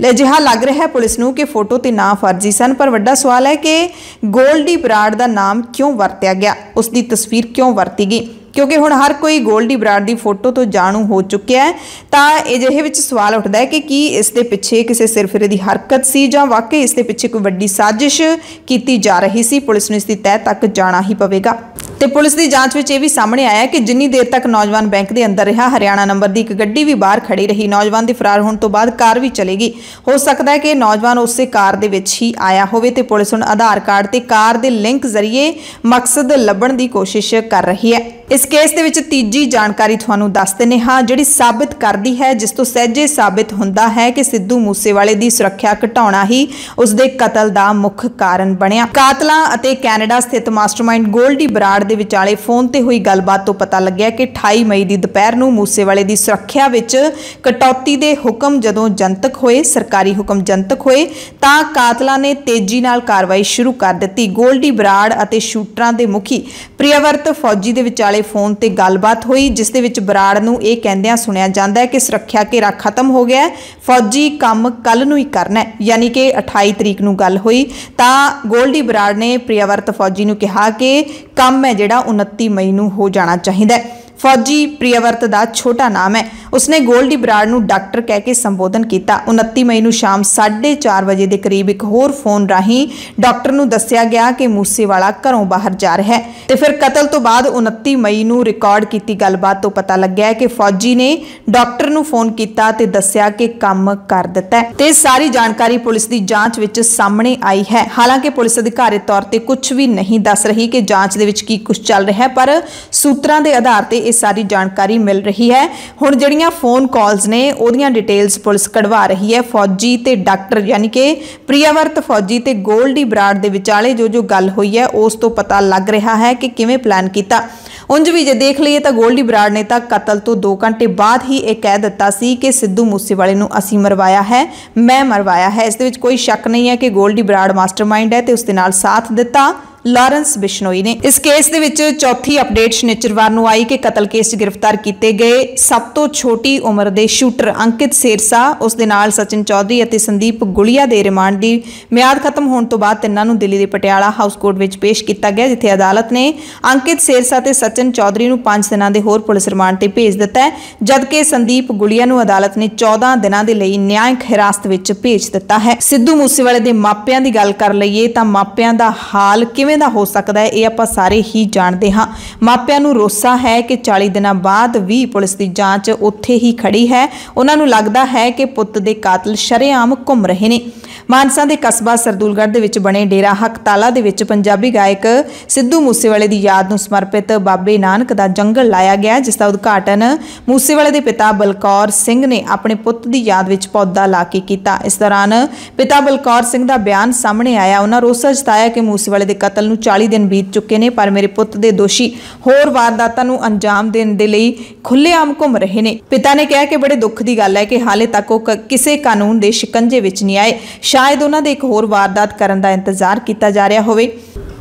ਅਜਿਹਾ ਲੱਗ ਰਿਹਾ ਹੈ ਪੁਲਿਸ ਨੂੰ ਕਿ ਫੋਟੋ ਤੇ ਨਾਂ ਫਰਜ਼ੀ ਸਨ, ਪਰ ਵੱਡਾ ਸਵਾਲ ਹੈ ਕਿ ਗੋਲਡੀ ਬਰਾੜ ਦਾ ਨਾਮ ਕਿਉਂ ਵਰਤਿਆ ਗਿਆ, ਉਸ ਦੀ ਤਸਵੀਰ ਕਿਉਂ ਵਰਤੀ ਗਈ, ਕਿਉਂਕਿ ਹੁਣ ਹਰ ਕੋਈ ਗੋਲਡੀ ਬਰਾੜ ਦੀ ਫੋਟੋ ਤੋਂ ਜਾਣੂ ਹੋ ਚੁੱਕਿਆ ਹੈ। ਤਾਂ ਅਜਿਹੇ ਵਿੱਚ ਸਵਾਲ ਉੱਠਦਾ ਹੈ ਕਿ ਕੀ ਇਸ ਦੇ ਪਿੱਛੇ ਕਿਸੇ ਸਿਰਫਿਰੇ ਦੀ ਹਰਕਤ ਸੀ ਜਾਂ ਵਾਕਈ ਇਸ ਦੇ ਪਿੱਛੇ ਕੋਈ ਵੱਡੀ ਸਾਜ਼ਿਸ਼ ਕੀਤੀ ਜਾ ਰਹੀ ਸੀ। ਪੁਲਿਸ ਨੂੰ ਇਸ ਦੀ ਤਹਿ ਤੱਕ ਜਾਣਾ ਹੀ ਪਵੇਗਾ। ਤੇ ਪੁਲਿਸ ਦੀ ਜਾਂਚ ਵਿੱਚ ਇਹ ਵੀ ਸਾਹਮਣੇ ਆਇਆ ਕਿ ਜਿੰਨੀ ਦੇਰ ਤੱਕ ਨੌਜਵਾਨ ਬੈਂਕ ਦੇ ਅੰਦਰ ਰਿਹਾ, ਹਰਿਆਣਾ ਨੰਬਰ ਦੀ ਇੱਕ ਗੱਡੀ ਵੀ ਬਾਹਰ ਖੜੀ ਰਹੀ। ਨੌਜਵਾਨ ਦੇ ਫਰਾਰ ਹੋਣ ਤੋਂ ਬਾਅਦ ਕਾਰ ਵੀ ਚਲੇਗੀ। ਹੋ ਸਕਦਾ ਹੈ ਕਿ ਨੌਜਵਾਨ ਉਸੇ ਕਾਰ ਦੇ ਵਿੱਚ ਹੀ ਆਇਆ ਹੋਵੇ ਤੇ ਪੁਲਿਸ ਹੁਣ ਆਧਾਰ ਕਾਰਡ ਤੇ ਕਾਰ ਦੇ ਲਿੰਕ ਜ਼ਰੀਏ ਮਕਸਦ ਲੱਭਣ ਦੀ ਕੋਸ਼ਿਸ਼ ਕਰ ਰਹੀ ਹੈ। ਇਸ ਕੇਸ ਦੇ ਵਿੱਚ ਤੀਜੀ ਜਾਣਕਾਰੀ ਤੁਹਾਨੂੰ ਦੱਸ ਦਿੰਦੇ ਹਾਂ, ਜਿਹੜੀ ਸਾਬਿਤ ਕਰਦੀ ਹੈ, ਜਿਸ ਤੋਂ ਸਹਿਜੇ ਸਾਬਿਤ ਹੁੰਦਾ ਹੈ ਕਿ ਸਿੱਧੂ ਮੂਸੇਵਾਲੇ ਦੀ ਸੁਰੱਖਿਆ ਘਟਾਉਣਾ ਹੀ ਉਸ ਦੇ ਕਤਲ ਦਾ ਮੁੱਖ ਕਾਰਨ ਬਣਿਆ। ਕਾਤਲਾਂ ਅਤੇ ਕੈਨੇਡਾ ਸਥਿਤ ਮਾਸਟਰਮਾਈਂਡ ਗੋਲਡੀ ਬਰਾੜ ਦੇ ਵਿਚਾਲੇ ਫੋਨ ਤੇ ਹੋਈ ਗੱਲਬਾਤ ਤੋਂ ਪਤਾ ਲੱਗਿਆ ਕਿ 28 ਮਈ ਦੀ ਦੁਪਹਿਰ ਨੂੰ ਮੂਸੇਵਾਲੇ ਦੀ ਸੁਰੱਖਿਆ ਵਿੱਚ ਕਟੌਤੀ ਦੇ ਹੁਕਮ ਜਦੋਂ ਜਨਤਕ ਹੋਏ, ਸਰਕਾਰੀ ਹੁਕਮ ਜਨਤਕ ਹੋਏ, ਤਾਂ ਕਾਤਲਾਂ ਨੇ ਤੇਜ਼ੀ ਨਾਲ ਕਾਰਵਾਈ ਸ਼ੁਰੂ ਕਰ ਦਿੱਤੀ। ਗੋਲਡੀ ਬਰਾੜ ਅਤੇ ਸ਼ੂਟਰਾਂ ਦੇ ਮੁਖੀ ਪ੍ਰਿਆਵਰਤ ਫੌਜੀ ਦੇ ਵਿਚਾਲੇ ਫੋਨ ਤੇ ਗੱਲਬਾਤ ਹੋਈ, ਜਿਸ ਦੇ ਵਿੱਚ ਬਰਾੜ ਨੂੰ ਇਹ ਕਹਿੰਦਿਆਂ ਸੁਣਿਆ ਜਾਂਦਾ ਹੈ ਕਿ ਸੁਰੱਖਿਆ ਘੇਰਾ ਖਤਮ ਹੋ ਗਿਆ, ਫੌਜੀ ਕੰਮ ਕੱਲ ਨੂੰ ਹੀ ਕਰਨਾ ਹੈ। ਯਾਨੀ ਕਿ 28 ਤਰੀਕ ਨੂੰ ਗੱਲ ਹੋਈ ਤਾਂ ਗੋਲਡੀ ਬਰਾੜ ਨੇ ਪ੍ਰਿਆਵਰਤ ਫੌਜੀ ਨੂੰ ਕਿਹਾ ਕਿ ਕੰਮ ਹੈ ਜਿਹੜਾ 29 ਮਈ ਨੂੰ ਹੋ ਜਾਣਾ ਚਾਹੀਦਾ ਹੈ। फौजी प्रियवर्त का छोटा नाम है। उसने गोल्डी बराड़ नूं डॉक्टर कह के संबोधन किया। 29 मई नूं शाम 4:30 बजे के करीब एक होर फोन राही डॉक्टर नूं दस्सिया गया कि मूसेवाला घरों बाहर जा रहा है। तो फिर कतल तो बाद 29 मई नूं रिकॉर्ड की गलबात तो पता लग्या कि फौजी ने डॉक्टर नूं फोन किया ते दस्सिया कि काम कर दिता है। ते सारी जानकारी पुलिस की जांच विच सामने आई है। हालांकि पुलिस अधिकारित तौर पर कुछ भी नहीं दस रही कि जांच दे विच की कुछ चल रहा है, पर सूत्रां दे आधार पर यह सारी जानकारी मिल रही है। हुण जिहड़ियां फोन कॉल्स ने उहदियां डिटेल्स पुलिस कढवा रही है। फौजी ते डॉक्टर यानी कि प्रियवर्त फौजी ते गोल्डी बराड़ दे विचाले जो गल हुई है उस तो पता लग रहा है कि किवें प्लान किया। उंज भी जे देख लीए तो गोल्डी बराड़ ने तो कतल तो 2 घंटे बाद ही यह कह दिता सी कि सिद्धू मूसेवाले नूं असीं मरवाया है, मैं मरवाया है। इस दे विच कोई शक नहीं है कि गोल्डी बराड़ मास्टरमाइंड है तो उसके नाल साथ दिता ਲਾਰੈਂਸ ਬਿਸ਼ਨੋਈ ਨੇ। ਇਸ ਕੇਸ ਦੇ ਵਿੱਚ ਚੌਥੀ ਅਪਡੇਟ ਸ਼ਨੀਚਰਵਾਰ ਨੂੰ ਆਈ ਕਿ ਕਤਲ ਕੇਸ 'ਚ ਗ੍ਰਿਫਤਾਰ ਕੀਤੇ ਗਏ ਸਭ ਤੋਂ ਛੋਟੀ ਉਮਰ ਦੇ ਸ਼ੂਟਰ ਅੰਕਿਤ ਸਿਰਸਾ, ਉਸ ਦੇ ਨਾਲ ਸਚਿਨ ਚੌਧਰੀ ਅਤੇ ਸੰਦੀਪ ਗੁਲੀਆ ਦੇ ਰਿਮਾਂਡ ਦੀ ਮਿਆਦ ਖਤਮ ਹੋਣ ਤੋਂ ਬਾਅਦ ਤਿੰਨਾਂ ਨੂੰ ਦਿੱਲੀ ਦੇ ਪਟਿਆਲਾ ਹਾਊਸ ਕੋਰਟ ਵਿੱਚ ਪੇਸ਼ ਕੀਤਾ ਗਿਆ, ਜਿੱਥੇ ਅਦਾਲਤ ਨੇ ਅੰਕਿਤ ਸਿਰਸਾ ਤੇ ਸਚਿਨ ਚੌਧਰੀ ਨੂੰ 5 ਦਿਨਾਂ ਦੇ ਹੋਰ ਪੁਲਿਸ ਰਿਮਾਂਡ ਤੇ ਭੇਜ ਦਿੱਤਾ ਹੈ, ਜਦਕਿ ਸੰਦੀਪ ਗੁਲੀਆ ਨੂੰ ਅਦਾਲਤ ਨੇ 14 ਦਿਨਾਂ ਦੇ ਲਈ ਨਿਆਂਇਕ ਹਿਰਾਸਤ ਵਿੱਚ ਭੇਜ ਦਿੱਤਾ ਹੈ। ਸਿੱਧੂ ਮੂਸੇਵਾਲੇ ਦੇ ਮਾਪਿਆਂ ਦੀ ਗੱਲ ਕਰ ਲਈਏ ਤਾਂ ਮਾਪਿਆਂ ਦਾ ਹਾਲ ਕਿਵੇਂ ਦਾ ਹੋ ਸਕਦਾ ਹੈ, ਇਹ ਆਪਾਂ ਸਾਰੇ ਹੀ ਜਾਣਦੇ ਹਾਂ। ਮਾਪਿਆਂ ਨੂੰ ਰੋਸਾ ਹੈ ਕਿ 40 ਦਿਨਾਂ ਬਾਅਦ ਵੀ ਪੁਲਿਸ ਦੀ ਜਾਂਚ ਉੱਥੇ ਹੀ ਖੜੀ ਹੈ। ਉਹਨਾਂ ਨੂੰ ਲੱਗਦਾ ਹੈ ਕਿ ਪੁੱਤ ਦੇ ਕਾਤਲ ਸ਼ਰੇਆਮ ਘੁੰਮ ਰਹੇ ਨੇ। ਮਾਨਸਾ ਦੇ ਕਸਬਾ ਸਰਦੂਲਗੜ੍ਹ ਦੇ ਵਿੱਚ ਬਣੇ ਡੇਰਾ ਹਕਤਾਲਾ ਦੇ ਵਿੱਚ ਪੰਜਾਬੀ ਗਾਇਕ ਸਿੱਧੂ ਮੂਸੇਵਾਲੇ ਦੀ ਯਾਦ ਨੂੰ ਸਮਰਪਿਤ ਬਾਬੇ ਨਾਨਕ ਦਾ ਜੰਗਲ ਲਾਇਆ ਗਿਆ, ਜਿਸ ਦਾ ਉਦਘਾਟਨ ਮੂਸੇਵਾਲੇ ਦੇ ਪਿਤਾ ਬਲਕੌਰ ਸਿੰਘ ਨੇ ਆਪਣੇ ਪੁੱਤ ਦੀ ਯਾਦ ਵਿੱਚ ਪੌਦਾ ਲਾ ਕੇ ਕੀਤਾ। ਇਸ ਦੌਰਾਨ ਪਿਤਾ ਬਲਕੌਰ ਸਿੰਘ ਦਾ ਬਿਆਨ ਸਾਹਮਣੇ ਆਇਆ। ਉਹਨਾਂ ਰੋਸਾ ਜਤਾਇਆ ਕਿ ਮੂਸੇਵਾਲੇ ਦੇ ਕਤਲ ਨੂੰ 40 ਦਿਨ ਬੀਤ ਚੁੱਕੇ ਨੇ, ਪਰ ਮੇਰੇ ਪੁੱਤ ਦੇ ਦੋਸ਼ੀ ਹੋਰ ਵਾਰਦਾਤਾਂ ਨੂੰ ਅੰਜਾਮ ਦੇਣ ਦੇ ਲਈ ਖੁੱਲ੍ਹੇਆਮ ਘੁੰਮ ਰਹੇ ਨੇ। ਪਿਤਾ ਨੇ ਕਿਹਾ ਕਿ ਬੜੇ ਦੁੱਖ ਦੀ ਗੱਲ ਹੈ ਕਿ ਹਾਲੇ ਤੱਕ ਉਹ ਕਿਸੇ ਕਾਨੂੰਨ ਦੇ ਸ਼ਿਕੰਜੇ ਵਿੱਚ ਨਹੀਂ ਆਏ। ਸ਼ਾਇਦ ਉਹਨਾਂ ਦੇ ਇੱਕ ਹੋਰ ਵਾਰਦਾਤ ਕਰਨ ਦਾ ਇੰਤਜ਼ਾਰ ਕੀਤਾ ਜਾ ਰਿਹਾ ਹੋਵੇ।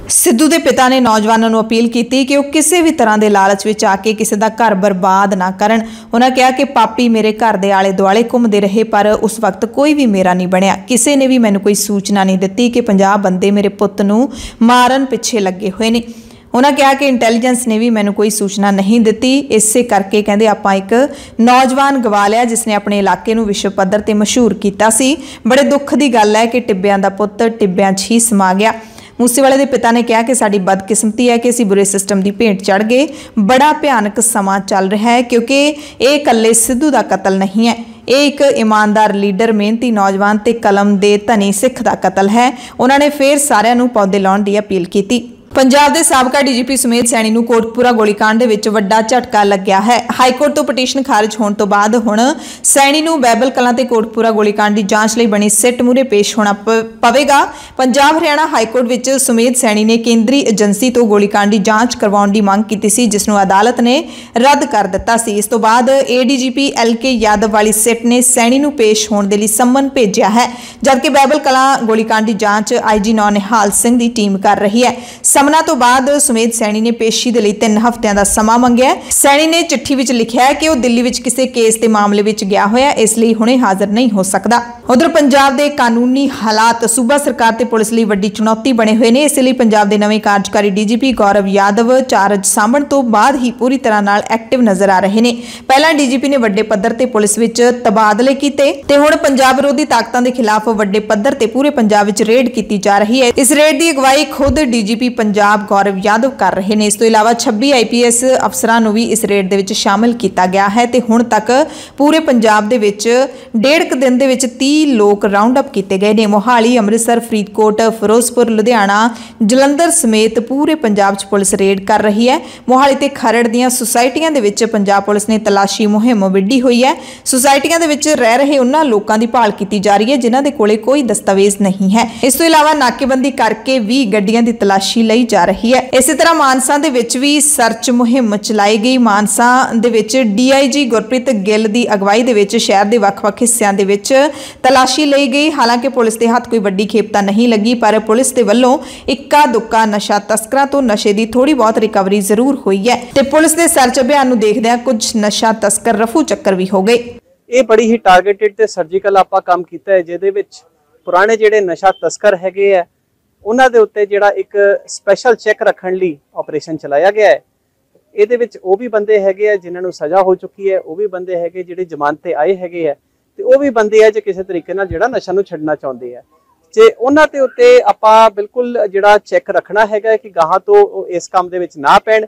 ਸਿੱਧੂ ਦੇ ਪਿਤਾ ਨੇ ਨੌਜਵਾਨਾਂ ਨੂੰ ਅਪੀਲ ਕੀਤੀ ਕਿ ਉਹ ਕਿਸੇ ਵੀ ਤਰ੍ਹਾਂ ਦੇ ਲਾਲਚ ਵਿੱਚ ਆ ਕੇ ਕਿਸੇ ਦਾ ਘਰ ਬਰਬਾਦ ਨਾ ਕਰਨ। ਉਹਨਾਂ ਕਿਹਾ ਕਿ ਪਾਪੀ ਮੇਰੇ ਘਰ ਦੇ ਆਲੇ ਦੁਆਲੇ ਘੁੰਮਦੇ ਰਹੇ, ਪਰ ਉਸ ਵਕਤ ਕੋਈ ਵੀ ਮੇਰਾ ਨਹੀਂ ਬਣਿਆ। ਕਿਸੇ ਨੇ ਵੀ ਮੈਨੂੰ ਕੋਈ ਸੂਚਨਾ ਨਹੀਂ ਦਿੱਤੀ ਕਿ 50 ਬੰਦੇ ਮੇਰੇ ਪੁੱਤ ਨੂੰ ਮਾਰਨ ਪਿੱਛੇ ਲੱਗੇ ਹੋਏ ਨੇ। ਉਹਨਾਂ ਕਿਹਾ ਕਿ ਇੰਟੈਲੀਜੈਂਸ ਨੇ ਵੀ ਮੈਨੂੰ ਕੋਈ ਸੂਚਨਾ ਨਹੀਂ ਦਿੱਤੀ। ਇਸੇ ਕਰਕੇ ਕਹਿੰਦੇ ਆਪਾਂ ਇੱਕ ਨੌਜਵਾਨ ਗਵਾ ਲਿਆ ਜਿਸ ਨੇ ਆਪਣੇ ਇਲਾਕੇ ਨੂੰ ਵਿਸ਼ਵ ਪੱਧਰ ਤੇ ਮਸ਼ਹੂਰ ਕੀਤਾ ਸੀ। ਬੜੇ ਦੁੱਖ ਦੀ ਗੱਲ ਹੈ ਕਿ ਟਿੱਬਿਆਂ ਦਾ ਪੁੱਤ ਟਿੱਬਿਆਂ 'ਚ ਹੀ ਸਮਾ ਗਿਆ। ਮੂਸੇਵਾਲੇ ਦੇ ਪਿਤਾ ਨੇ ਕਿਹਾ ਕਿ ਸਾਡੀ ਬਦਕਿਸਮਤੀ ਹੈ ਕਿ ਅਸੀਂ ਬੁਰੇ ਸਿਸਟਮ ਦੀ ਭੇਂਟ ਚੜ੍ਹ ਗਏ। ਬੜਾ ਭਿਆਨਕ ਸਮਾਂ ਚੱਲ ਰਿਹਾ ਹੈ ਕਿਉਂਕਿ ਇਹ ਇਕੱਲੇ ਸਿੱਧੂ ਦਾ ਕਤਲ ਨਹੀਂ ਹੈ, ਇਹ ਇੱਕ ਇਮਾਨਦਾਰ ਲੀਡਰ, ਮਿਹਨਤੀ ਨੌਜਵਾਨ ਤੇ ਕਲਮ ਦੇ ਧਨੀ ਸਿੱਖ ਦਾ ਕਤਲ ਹੈ। ਉਹਨਾਂ ਨੇ ਫਿਰ ਸਾਰਿਆਂ ਨੂੰ ਪੌਦੇ ਲਾਉਣ ਦੀ ਅਪੀਲ ਕੀਤੀ। ਪੰਜਾਬ ਦੇ ਸਾਬਕਾ ਡੀਜੀਪੀ ਸੁਮੇਧ ਸੈਣੀ ਨੂੰ ਕੋਟਕਪੂਰਾ ਗੋਲੀकांड ਦੇ ਵਿੱਚ ਵੱਡਾ ਝਟਕਾ ਲੱਗਿਆ ਹੈ। ਹਾਈਕੋਰਟ ਤੋਂ ਪਟੀਸ਼ਨ ਖਾਰਜ ਹੋਣ ਤੋਂ ਬਾਅਦ ਹੁਣ ਸੈਣੀ ਨੂੰ ਬਾਈਬਲ ਕਲਾਂ ਤੇ ਕੋਟਕਪੂਰਾ ਗੋਲੀकांड ਦੀ ਜਾਂਚ ਲਈ ਬਣੀ ਸਿੱਟ ਮੂਹਰੇ ਪੇਸ਼ ਹੋਣਾ ਪਵੇਗਾ। ਪੰਜਾਬ ਹਰਿਆਣਾ ਹਾਈਕੋਰਟ ਵਿੱਚ ਸੁਮੇਧ ਸੈਣੀ ਨੇ ਕੇਂਦਰੀ ਏਜੰਸੀ ਤੋਂ ਗੋਲੀकांड ਦੀ ਜਾਂਚ ਕਰਵਾਉਣ ਦੀ ਮੰਗ ਕੀਤੀ ਸੀ, ਜਿਸ ਨੂੰ ਅਦਾਲਤ ਨੇ ਰੱਦ ਕਰ ਦਿੱਤਾ ਸੀ। ਇਸ ਤੋਂ ਬਾਅਦ ਏਡੀਜੀਪੀ ਐਲਕੇ ਯਾਦਵ ਵਾਲੀ ਸਿੱਟ ਨੇ ਸੈਣੀ ਨੂੰ ਪੇਸ਼ ਹੋਣ ਦੇ ਲਈ ਸੰਮਨ ਭੇਜਿਆ ਹੈ, ਜਦਕਿ ਬਾਈਬਲ ਕਲਾਂ ਗੋਲੀकांड ਦੀ ਜਾਂਚ ਆਈਜੀ ਨਿਹਾਲ ਸਿੰਘ ਦੀ ਟੀਮ ਕਰ ਰਹੀ ਹੈ। ਸਮਨਾ ਤੋਂ ਬਾਅਦ ਸੁਮੇਧ ਸੈਣੀ ਨੇ ਪੇਸ਼ੀ ਦੇ ਲਈ 3 ਹਫ਼ਤਿਆਂ ਦਾ ਸਮਾਂ ਮੰਗਿਆ। ਸੈਣੀ ਨੇ ਚਿੱਠੀ ਵਿੱਚ ਲਿਖਿਆ ਹੈ ਕਿ ਉਹ ਦਿੱਲੀ ਵਿੱਚ ਕਿਸੇ ਕੇਸ ਦੇ ਮਾਮਲੇ ਵਿੱਚ ਗਿਆ ਹੋਇਆ, ਇਸ ਲਈ ਹੁਣੇ ਹਾਜ਼ਰ ਨਹੀਂ ਹੋ ਸਕਦਾ। ਉਧਰ ਪੰਜਾਬ ਦੇ ਕਾਨੂੰਨੀ ਹਾਲਾਤ ਸੂਬਾ ਸਰਕਾਰ ਤੇ ਪੁਲਿਸ ਲਈ ਵੱਡੀ ਚੁਣੌਤੀ ਬਣੇ ਹੋਏ ਨੇ। ਇਸ ਲਈ ਪੰਜਾਬ ਦੇ ਨਵੇਂ ਕਾਰਜਕਾਰੀ ਡੀਜੀਪੀ ਗੌਰਵ ਯਾਦਵ ਚਾਰਜ ਸਾਂਭਣ ਤੋਂ ਬਾਅਦ ਹੀ ਪੂਰੀ ਤਰ੍ਹਾਂ ਨਾਲ ਐਕਟਿਵ ਨਜ਼ਰ ਆ ਰਹੇ ਨੇ। ਪਹਿਲਾਂ ਡੀਜੀਪੀ ਨੇ ਵੱਡੇ ਪੱਧਰ ਤੇ ਪੁਲਿਸ ਵਿੱਚ ਤਬਾਦਲੇ ਕੀਤੇ ਤੇ ਹੁਣ ਪੰਜਾਬ ਵਿਰੋਧੀ ਤਾਕਤਾਂ ਦੇ ਖਿਲਾਫ ਵੱਡੇ ਪੱਧਰ ਤੇ ਪੂਰੇ ਪੰਜਾਬ ਵਿੱਚ ਰੇਡ ਕੀਤੀ ਜਾ ਰਹੀ ਹੈ। ਇਸ ਰੇਡ ਦੀ ਅਗਵਾਈ ਖੁਦ ਡੀਜੀਪੀ ਪੰਜਾਬ ਗੌਰਵ ਯਾਦਵ ਕਰ ਰਹੇ ਨੇ। ਇਸ ਤੋਂ ਇਲਾਵਾ 26 ਆਈਪੀਐਸ ਅਫਸਰਾਂ ਨੂੰ ਵੀ ਇਸ ਰੇਡ ਦੇ ਵਿੱਚ ਸ਼ਾਮਿਲ ਕੀਤਾ ਗਿਆ ਹੈ ਤੇ ਹੁਣ ਤੱਕ ਪੂਰੇ ਪੰਜਾਬ ਦੇ ਵਿੱਚ 1.5 ਦਿਨ ਦੇ ਵਿੱਚ 30 ਲੋਕ ਰਾਉਂਡ ਅਪ ਕੀਤੇ ਗਏ ਨੇ। ਮੋਹਾਲੀ, ਅੰਮ੍ਰਿਤਸਰ, ਫਰੀਦਕੋਟ, ਫਿਰੋਜ਼ਪੁਰ, ਲੁਧਿਆਣਾ, ਜਲੰਧਰ ਸਮੇਤ ਪੂਰੇ ਪੰਜਾਬ 'ਚ ਪੁਲਿਸ ਰੇਡ ਕਰ ਰਹੀ ਹੈ। ਮੋਹਾਲੀ ਤੇ ਖਰੜ ਦੀਆਂ ਸੁਸਾਇਟੀਆਂ ਦੇ ਵਿੱਚ ਪੰਜਾਬ ਪੁਲਿਸ ਨੇ ਤਲਾਸ਼ੀ ਮੁਹਿੰਮ ਵਿੱਢੀ ਹੋਈ ਹੈ। ਸੁਸਾਇਟੀਆਂ ਦੇ ਵਿੱਚ ਰਹਿ ਰਹੇ ਉਹਨਾਂ ਲੋਕਾਂ ਦੀ ਭਾਲ ਕੀਤੀ ਜਾ ਰਹੀ ਹੈ ਜਿਨ੍ਹਾਂ ਦੇ ਕੋਲੇ ਕੋਈ ਦਸਤਾਵੇਜ਼ ਨਹੀਂ ਹੈ। ਇਸ ਤੋਂ ਇਲਾਵਾ ਨਾਕੇਬੰਦੀ ਕਰਕੇ ਵੀ ਗੱਡੀਆਂ ਦੀ ਤਲਾਸ਼ੀ ਲਈ ਜਾ ਰਹੀ ਹੈ। ਇਸੇ ਤਰ੍ਹਾਂ ਮਾਨਸਾ ਦੇ ਵਿੱਚ ਵੀ ਸਰਚ ਮੁਹਿੰਮ ਚਲਾਈ ਗਈ। ਮਾਨਸਾ ਦੇ ਵਿੱਚ ਡੀਆਈਜੀ ਗੁਰਪ੍ਰੀਤ ਗਿੱਲ ਦੀ ਅਗਵਾਈ ਦੇ ਵਿੱਚ ਸ਼ਹਿਰ ਦੇ ਵੱਖ-ਵੱਖ ਹਿੱਸਿਆਂ ਦੇ ਵਿੱਚ ਤਲਾਸ਼ੀ ਲਈ ਗਈ। ਹਾਲਾਂਕਿ ਪੁਲਿਸ ਦੇ ਹੱਥ ਕੋਈ ਵੱਡੀ ਖੇਪ ਤਾਂ ਨਹੀਂ ਲੱਗੀ, ਪਰ ਪੁਲਿਸ ਦੇ ਵੱਲੋਂ ਇੱਕਾ ਦੁੱਕਾ ਨਸ਼ਾ ਤਸਕਰਾਂ ਤੋਂ ਨਸ਼ੇ ਦੀ ਥੋੜੀ ਬਹੁਤ ਰਿਕਵਰੀ ਜ਼ਰੂਰ ਹੋਈ ਹੈ ਤੇ ਪੁਲਿਸ ਦੇ ਸਰਚ ਅਭਿਆਨ ਨੂੰ ਦੇਖਦਿਆਂ ਕੁਝ ਨਸ਼ਾ ਤਸਕਰ ਰਫੂ ਚੱਕਰ ਵੀ ਹੋ ਗਏ। ਇਹ ਬੜੀ ਹੀ ਟਾਰਗੇਟਡ ਤੇ ਸਰਜੀਕਲ ਆਪਾਂ ਕੰਮ ਕੀਤਾ ਹੈ, ਜਿਹਦੇ ਵਿੱਚ ਪੁਰਾਣੇ ਜਿਹੜੇ ਨਸ਼ਾ ਤਸਕਰ ਹੈਗੇ ਆ ਉਹਨਾਂ ਦੇ ਉੱਤੇ ਜਿਹੜਾ ਇੱਕ ਸਪੈਸ਼ਲ ਚੈੱਕ ਰੱਖਣ ਲਈ ਆਪਰੇਸ਼ਨ ਚਲਾਇਆ ਗਿਆ ਹੈ। ਇਹਦੇ ਵਿੱਚ ਉਹ ਵੀ ਬੰਦੇ ਹੈਗੇ ਆ ਜਿਨ੍ਹਾਂ ਨੂੰ ਸਜ਼ਾ ਹੋ ਚੁੱਕੀ ਹੈ, ਉਹ ਵੀ ਬੰਦੇ ਹੈਗੇ ਜਿਹੜੇ ਜ਼ਮਾਨਤ ਤੇ ਆਏ ਹੈਗੇ ਆ ਤੇ ਉਹ ਵੀ ਬੰਦੇ ਆ ਜੋ ਕਿਸੇ ਤਰੀਕੇ ਨਾਲ ਜਿਹੜਾ ਨਸ਼ਾ ਨੂੰ ਛੱਡਣਾ ਚਾਹੁੰਦੇ ਆ। ਤੇ ਉਹਨਾਂ ਦੇ ਉੱਤੇ ਆਪਾਂ ਬਿਲਕੁਲ ਜਿਹੜਾ ਚੈੱਕ ਰੱਖਣਾ ਹੈਗਾ ਕਿ ਗਾਹਾਂ ਤੋਂ ਇਸ ਕੰਮ ਦੇ ਵਿੱਚ ਨਾ ਪੈਣ।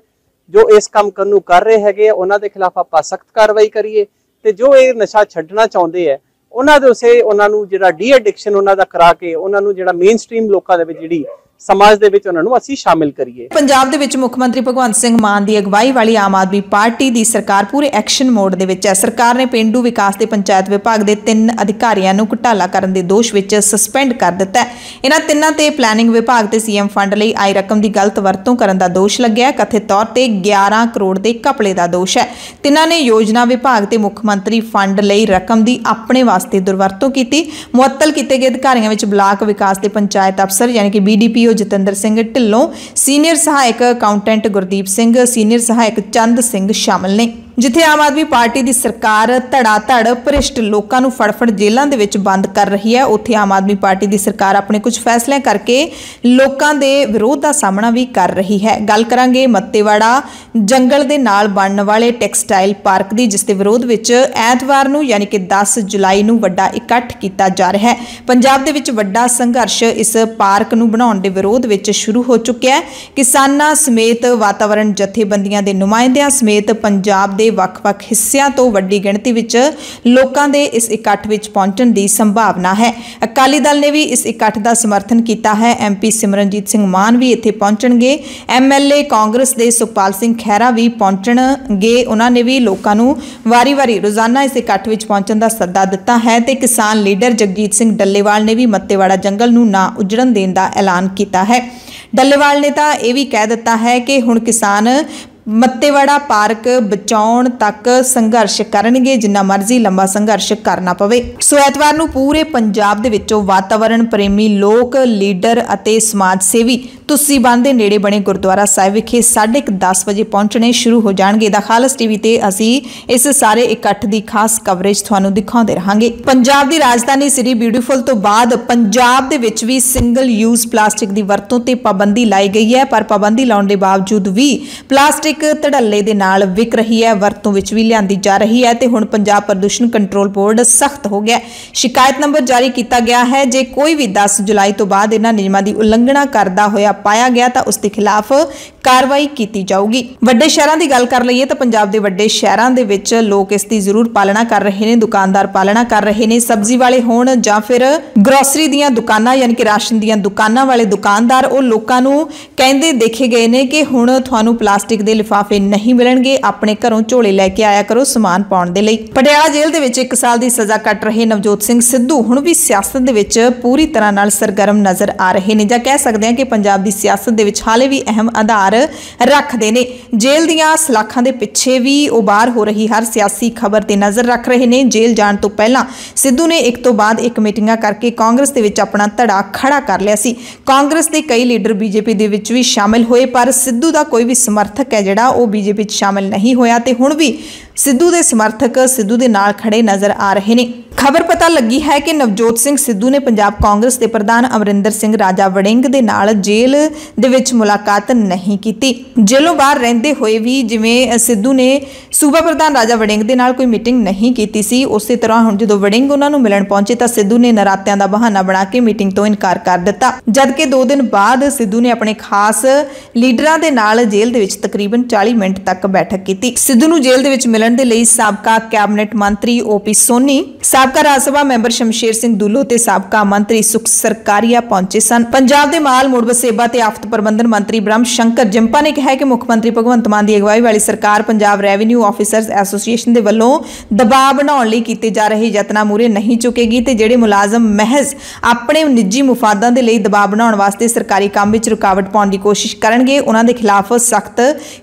ਜੋ ਇਸ ਕੰਮ ਕਰਨ ਨੂੰ ਕਰ ਰਹੇ ਹੈਗੇ ਆ ਉਹਨਾਂ ਦੇ ਖਿਲਾਫ ਆਪਾਂ ਸਖਤ ਕਾਰਵਾਈ ਕਰੀਏ ਤੇ ਜੋ ਇਹ ਨਸ਼ਾ ਛੱਡਣਾ ਚਾਹੁੰਦੇ ਆ ਉਹਨਾਂ ਦੇ ਉਸੇ ਉਹਨਾਂ ਨੂੰ ਜਿਹੜਾ ਡੀ ਐਡਿਕਸ਼ਨ ਉਹਨਾਂ ਦਾ ਕਰਾ ਕੇ ਉਹਨਾਂ ਨੂੰ ਜਿਹੜਾ ਮੇਨ ਸਟ੍ਰੀਮ ਲੋਕਾਂ ਦੇ ਵਿੱਚ ਜਿਹੜੀ ਸਮਾਜ ਦੇ ਵਿੱਚ ਉਹਨਾਂ ਨੂੰ ਅਸੀਂ ਸ਼ਾਮਿਲ ਕਰੀਏ। ਪੰਜਾਬ ਦੇ ਵਿੱਚ ਮੁੱਖ ਮੰਤਰੀ ਭਗਵੰਤ ਸਿੰਘ ਮਾਨ ਦੀ ਅਗਵਾਈ ਵਾਲੀ ਆਮ ਆਦਮੀ ਪਾਰਟੀ ਦੀ ਸਰਕਾਰ ਪੂਰੇ ਐਕਸ਼ਨ ਮੋਡ ਦੇ ਵਿੱਚ ਹੈ। ਸਰਕਾਰ ਨੇ ਪੇਂਡੂ ਵਿਕਾਸ ਤੇ ਪੰਚਾਇਤ ਵਿਭਾਗ ਦੇ 3 ਅਧਿਕਾਰੀਆਂ ਨੂੰ ਘੁਟਾਲਾ ਕਰਨ ਦੇ ਦੋਸ਼ ਵਿੱਚ ਸਸਪੈਂਡ ਕਰ ਦਿੱਤਾ ਹੈ। ਇਹਨਾਂ ਤਿੰਨਾਂ ਤੇ ਪਲੈਨਿੰਗ ਵਿਭਾਗ ਤੇ ਸੀਐਮ ਫੰਡ ਲਈ ਆਈ ਰਕਮ ਦੀ ਗਲਤ ਵਰਤੋਂ ਕਰਨ ਦਾ ਦੋਸ਼ ਲੱਗਿਆ ਹੈ। ਕਥਿਤ ਤੌਰ ਤੇ 11 ਕਰੋੜ ਦੇ ਘਪਲੇ ਦਾ ਦੋਸ਼ ਹੈ। ਤਿੰਨਾਂ ਨੇ ਯੋਜਨਾ ਵਿਭਾਗ ਤੇ ਮੁੱਖ ਮੰਤਰੀ ਫੰਡ ਲਈ ਰਕਮ ਦੀ ਆਪਣੇ ਵਾਸਤੇ ਦੁਰਵਰਤੋਂ ਕੀਤੀ। ਮੁਅੱਤਲ ਕੀਤੇ ਗਏ ਅਧਿਕਾਰੀਆਂ ਵਿੱਚ ਬਲਾਕ ਵਿਕਾਸ ਤੇ ਪੰਚਾਇਤ ਅਫਸਰ ਯਾਨੀ ਕਿ BDP PO Jatinder Singh Dhillon, senior सहायक अकाउंटेंट गुरदीप सिंह, सीनियर सहायक चंद सिंह शामिल ने। जिथे आम आदमी पार्टी की सरकार धड़ाधड़ भ्रिष्ट लोगों को फड़ जेलों के विच बंद कर रही है, उत्थे आम आदमी पार्टी की सरकार अपने कुछ फैसले करके लोगों के विरोध का सामना भी कर रही है। गल करांगे मत्तेवाड़ा जंगल के नाल बनने वाले टैक्सटाइल पार्क की, जिसके विरोध विच ऐतवार नूं यानी कि 10 जुलाई नूं वड्डा इकट्ठ किया जा रहा है। पंजाब दे विच वड्डा संघर्ष इस पार्क नूं बनाउण दे विरोध विच शुरू हो चुकिया है। किसानां समेत वातावरण जथेबंदियां दे नुमाइंदियां समेत पंजाब ਵੱਖ-ਵੱਖ ਹਿੱਸਿਆਂ ਤੋਂ ਵੱਡੀ ਗਿਣਤੀ ਵਿੱਚ ਲੋਕਾਂ ਦੇ ਇਸ ਇਕੱਠ ਵਿੱਚ ਪਹੁੰਚਣ ਦੀ ਸੰਭਾਵਨਾ ਹੈ। ਅਕਾਲੀ ਦਲ ਨੇ ਵੀ ਇਸ ਇਕੱਠ ਦਾ ਸਮਰਥਨ ਕੀਤਾ ਹੈ। ਐਮਪੀ ਸਿਮਰਨਜੀਤ ਸਿੰਘ ਮਾਨ ਵੀ ਇੱਥੇ ਪਹੁੰਚਣਗੇ। ਐਮਐਲਏ ਕਾਂਗਰਸ ਦੇ ਸੁਖਪਾਲ ਸਿੰਘ ਖਹਿਰਾ ਵੀ ਪਹੁੰਚਣਗੇ। ਉਹਨਾਂ ਨੇ ਵੀ ਲੋਕਾਂ ਨੂੰ ਵਾਰੀ-ਵਾਰੀ ਰੋਜ਼ਾਨਾ ਇਸ ਇਕੱਠ ਵਿੱਚ ਪਹੁੰਚਣ ਦਾ ਸੱਦਾ ਦਿੱਤਾ ਹੈ ਤੇ ਕਿਸਾਨ ਲੀਡਰ ਜਗਜੀਤ ਸਿੰਘ ਡੱਲੇਵਾਲ ਨੇ ਵੀ ਮੱਤੇਵਾੜਾ ਜੰਗਲ ਨੂੰ ਨਾ ਉਜੜਨ ਦੇਣ ਦਾ ਐਲਾਨ ਕੀਤਾ ਹੈ। ਡੱਲੇਵਾਲ ਨੇ ਤਾਂ ਇਹ ਵੀ ਕਹਿ ਦਿੱਤਾ ਹੈ ਕਿ ਹੁਣ ਕਿਸਾਨ ਮੱਤੇਵਾੜਾ ਪਾਰਕ ਬਚਾਉਣ ਤੱਕ ਸੰਘਰਸ਼ ਕਰਨਗੇ, ਜਿੰਨਾ ਮਰਜ਼ੀ ਲੰਬਾ ਸੰਘਰਸ਼ ਕਰਨਾ ਪਵੇ। ਸੋ ਐਤਵਾਰ ਨੂੰ ਪੂਰੇ ਪੰਜਾਬ ਦੇ ਵਿੱਚੋਂ ਵਾਤਾਵਰਣ ਪ੍ਰੇਮੀ ਲੋਕ, ਲੀਡਰ ਅਤੇ ਸਮਾਜ ਸੇਵੀ ਤੁਸੀਂ ਬੰਦ ਦੇ ਨੇੜੇ ਬਣੇ ਗੁਰਦੁਆਰਾ ਸਾਹਿਬ ਵਿਖੇ 10:30 ਵਜੇ ਪਹੁੰਚਣੇ ਸ਼ੁਰੂ ਹੋ ਜਾਣਗੇ। ਦਾ ਖਾਲਸ ਟੀਵੀ ਤੇ ਅਸੀਂ ਇਸ ਸਾਰੇ ਇਕੱਠ ਦੀ ਖਾਸ ਕਵਰੇਜ ਤੁਹਾਨੂੰ ਦਿਖਾਉਂਦੇ ਰਹਾਂਗੇ। ਪੰਜਾਬ ਦੀ ਰਾਜਧਾਨੀ ਸਿਟੀ ਬਿਊਟੀਫੁਲ ਤੋਂ ਬਾਅਦ ਪੰਜਾਬ ਦੇ ਵਿੱਚ ਵੀ ਸਿੰਗਲ ਯੂਜ਼ ਪਲਾਸਟਿਕ ਦੀ ਵਰਤੋਂ ਤੇ ਪਾਬੰਦੀ ਲਾਈ ਗਈ ਹੈ, ਪਰ ਪਾਬੰਦੀ ਲਾਉਣ ਦੇ ਬਾਵਜੂਦ ਵੀ ਪਲਾਸਟਿਕ ਧੜੱਲੇ ਦੇ ਨਾਲ ਵਿਕ ਰਹੀ ਹੈ, ਵਰਤੋਂ ਵਿੱਚ ਵੀ ਲਿਆਂਦੀ ਜਾ ਰਹੀ ਹੈ ਤੇ ਹੁਣ ਪੰਜਾਬ ਪ੍ਰਦੂਸ਼ਣ ਕੰਟਰੋਲ ਬੋਰਡ ਸਖਤ ਹੋ ਗਿਆ। ਸ਼ਿਕਾਇਤ ਨੰਬਰ ਜਾਰੀ ਕੀਤਾ ਗਿਆ ਹੈ। ਜੇ ਕੋਈ ਵੀ 10 ਜੁਲਾਈ ਤੋਂ ਬਾਅਦ ਇਹਨਾਂ ਨਿਯਮਾਂ ਦੀ ਉਲੰਘਣਾ ਕਰਦਾ ਹੋਇਆ ਪਾਇਆ ਗਿਆ ਤਾਂ ਉਸ ਦੇ ਖਿਲਾਫ ਕਾਰਵਾਈ ਕੀਤੀ ਜਾਊਗੀ। ਵੱਡੇ ਸ਼ਹਿਰਾਂ ਦੀ ਗੱਲ ਕਰ ਲਈਏ ਤਾਂ ਪੰਜਾਬ ਦੇ ਵੱਡੇ ਸ਼ਹਿਰਾਂ ਦੇ ਵਿੱਚ ਲੋਕ ਇਸ ਦੀ ਜ਼ਰੂਰ ਪਾਲਣਾ ਕਰ ਰਹੇ ਨੇ। ਦੁਕਾਨਦਾਰ ਪਾਲਣਾ ਕਰ ਰਹੇ ਨੇ, ਸਬਜ਼ੀ ਵਾਲੇ ਹੋਣ ਜਾਂ ਫਿਰ ਗਰੋਸਰੀ ਦੀਆਂ ਦੁਕਾਨਾਂ ਯਾਨੀ ਕਿ ਰਾਸ਼ਨ ਦੀਆਂ ਦੁਕਾਨਾਂ ਵਾਲੇ ਦੁਕਾਨਦਾਰ, ਉਹ ਲੋਕਾਂ ਨੂੰ ਕਹਿੰਦੇ ਦੇਖੇ ਗਏ ਨੇ ਕਿ ਹੁਣ ਤੁਹਾਨੂੰ ਪਲਾਸਟਿਕ ਦੇ ਲਿਫਾਫੇ ਨਹੀਂ ਮਿਲਣਗੇ, ਆਪਣੇ ਘਰੋਂ ਝੋਲੇ ਲੈ ਕੇ ਆਇਆ ਕਰੋ ਸਮਾਨ ਪਾਉਣ ਦੇ ਲਈ। ਪਟਿਆਲਾ ਜੇਲ੍ਹ ਦੇ ਵਿੱਚ 1 ਸਾਲ ਦੀ ਸਜ਼ਾ ਕੱਟ ਰਹੇ ਨਵਜੋਤ ਸਿੰਘ ਸਿੱਧੂ ਹੁਣ ਵੀ ਸਿਆਸਤ ਦੇ ਵਿੱਚ ਪੂਰੀ ਤਰ੍ਹਾਂ ਨਾਲ ਸਰਗਰਮ ਨਜ਼ਰ ਆ ਰਹੇ ਨੇ, ਜਾਂ ਕਹਿ ਸਕਦੇ ਹਾਂ ਕਿ ਪੰਜਾਬ ਦੀ ਸਿਆਸਤ ਦੇ ਵਿੱਚ ਹਾਲੇ ਵੀ ਅਹਿਮ ਆਧਾਰ ਰੱਖਦੇ ਨੇ। ਜੇਲ੍ਹ ਦੀਆਂ ਸਲਾਖਾਂ ਦੇ ਪਿੱਛੇ ਵੀ ਉਹ ਬਾਹਰ ਹੋ ਰਹੀ ਹਰ ਸਿਆਸੀ ਖਬਰ ਤੇ ਨਜ਼ਰ ਰੱਖ ਰਹੇ ਨੇ। ਜੇਲ੍ਹ ਜਾਣ ਤੋਂ ਪਹਿਲਾਂ ਸਿੱਧੂ ਨੇ ਇੱਕ ਤੋਂ ਬਾਅਦ ਇੱਕ ਮੀਟਿੰਗਾਂ ਕਰਕੇ ਕਾਂਗਰਸ ਦੇ ਵਿੱਚ ਆਪਣਾ ਧੜਾ ਖੜਾ ਕਰ ਲਿਆ ਸੀ। ਕਾਂਗਰਸ ਦੇ ਕਈ ਲੀਡਰ ਬੀਜੇਪੀ ਦੇ ਵਿੱਚ ਵੀ ਸ਼ਾਮਿਲ ਹੋਏ, ਪਰ ਸਿੱਧੂ ਦਾ ਕੋਈ ਵੀ ਸਮਰਥਕ ਹੈ ਜਿਹੜਾ ਉਹ ਬੀਜੇਪੀ 'ਚ ਸ਼ਾਮਿਲ ਨਹੀਂ ਹੋਇਆ ਤੇ ਹੁਣ ਵੀ ਸਿੱਧੂ ਦੇ ਸਮਰਥਕ ਸਿੱਧੂ ਦੇ ਨਾਲ ਖੜੇ ਨਜ਼ਰ ਆ ਰਹੇ ਨੇ। ਖਬਰ ਪਤਾ ਲੱਗੀ ਹੈ ਕਿ ਨਵਜੋਤ ਸਿੰਘ ਸਿੱਧੂ ਨੇ ਪੰਜਾਬ ਕਾਂਗਰਸ ਦੇ ਪ੍ਰਧਾਨ ਅਮਰਿੰਦਰ ਸਿੰਘ ਰਾਜਾ ਵੜਿੰਗ ਦੇ ਨਾਲ ਜੇਲ੍ਹ ਦੇ ਵਿੱਚ ਮੁਲਾਕਾਤ ਨਹੀਂ ਕੀਤੀ। ਜੇਲ੍ਹੋਂ ਬਾਹਰ ਰਹਿੰਦੇ ਹੋਏ ਵੀ ਜਿਵੇਂ ਸਿੱਧੂ ਨੇ ਸੂਬਾ ਪ੍ਰਧਾਨ ਰਾਜਾ ਵੜਿੰਗ ਦੇ ਨਾਲ ਕੋਈ ਮੀਟਿੰਗ ਨਹੀਂ ਕੀਤੀ ਸੀ, ਉਸੇ ਤਰ੍ਹਾਂ ਹੁਣ ਜਦੋਂ ਵੜਿੰਗ ਉਹਨਾਂ ਨੂੰ ਮਿਲਣ ਪਹੁੰਚੇ ਤਾਂ ਸਿੱਧੂ ਨੇ ਨਰਾਤਿਆਂ ਦਾ ਬਹਾਨਾ ਬਣਾ ਕੇ ਮੀਟਿੰਗ ਤੋਂ ਇਨਕਾਰ ਕਰ ਦਿੱਤਾ। ਜਦਕਿ 2 ਦਿਨ ਬਾਅਦ ਸਿੱਧੂ ਨੇ ਆਪਣੇ ਖਾਸ ਲੀਡਰਾਂ ਦੇ ਨਾਲ ਜੇਲ੍ਹ ਦੇ ਵਿੱਚ ਤਕਰੀਬਨ 40 ਮਿੰਟ ਤੱਕ ਬੈਠਕ ਕੀਤੀ। ਸਿੱਧੂ ਨੂੰ ਜੇਲ੍ਹ ਦੇ ਵਿੱਚ ਮਿਲਣ ਦੇ ਲਈ ਸਾਬਕਾ ਕੈਬਨਿਟ ਮੰਤਰੀ ਓਪੀ ਸੋਨੀ, ਸਾਬਕਾ ਰਾਜ ਸਭਾ ਮੈਂਬਰ ਸ਼ਮਸ਼ੇਰ ਸਿੰਘ ਦੁੱਲੋ ਤੇ ਸਾਬਕਾ ਮੰਤਰੀ ਸੁਖ ਸਰਕਾਰੀਆ ਪਹੁੰਚੇ ਸਨ। ਪੰਜਾਬ ਦੇ ਮਾਲ ਮੁੜ ਵਸੇਬਾ ਤੇ ਆਫਤ ਪ੍ਰਬੰਧਨ ਮੰਤਰੀ ਬ੍ਰਹਮ ਸ਼ੰਕਰ ਜਿੰਪਾ ਨੇ ਕਿਹਾ ਕਿ ਮੁੱਖ ਮੰਤਰੀ ਭਗਵੰਤ ਮਾਨ ਦੀ ਅਗਵਾਈ ਵਾਲੀ ਸਰਕਾਰ ਪੰਜਾਬ ਰੈਵਨਿਊ ਆਫੀਸਰਸ ਐਸੋਸੀਏਸ਼ਨ ਦੇ ਵੱਲੋਂ ਦਬਾਅ ਬਣਾਉਣ ਲਈ ਕੀਤੇ ਜਾ ਰਹੇ ਯਤਨਾਂ ਮੂਹਰੇ ਨਹੀਂ ਝੁਕੇਗੀ ਤੇ ਜਿਹੜੇ ਮੁਲਾਜ਼ਮ ਮਹਿਜ਼ ਆਪਣੇ ਨਿੱਜੀ ਮੁਫਾਦਾਂ ਦੇ ਲਈ ਦਬਾਅ ਬਣਾਉਣ ਵਾਸਤੇ ਸਰਕਾਰੀ ਕੰਮ ਵਿੱਚ ਰੁਕਾਵਟ ਪਾਉਣ ਦੀ ਕੋਸ਼ਿਸ਼ ਕਰਨਗੇ, ਉਹਨਾਂ ਦੇ ਖਿਲਾਫ ਸਖਤ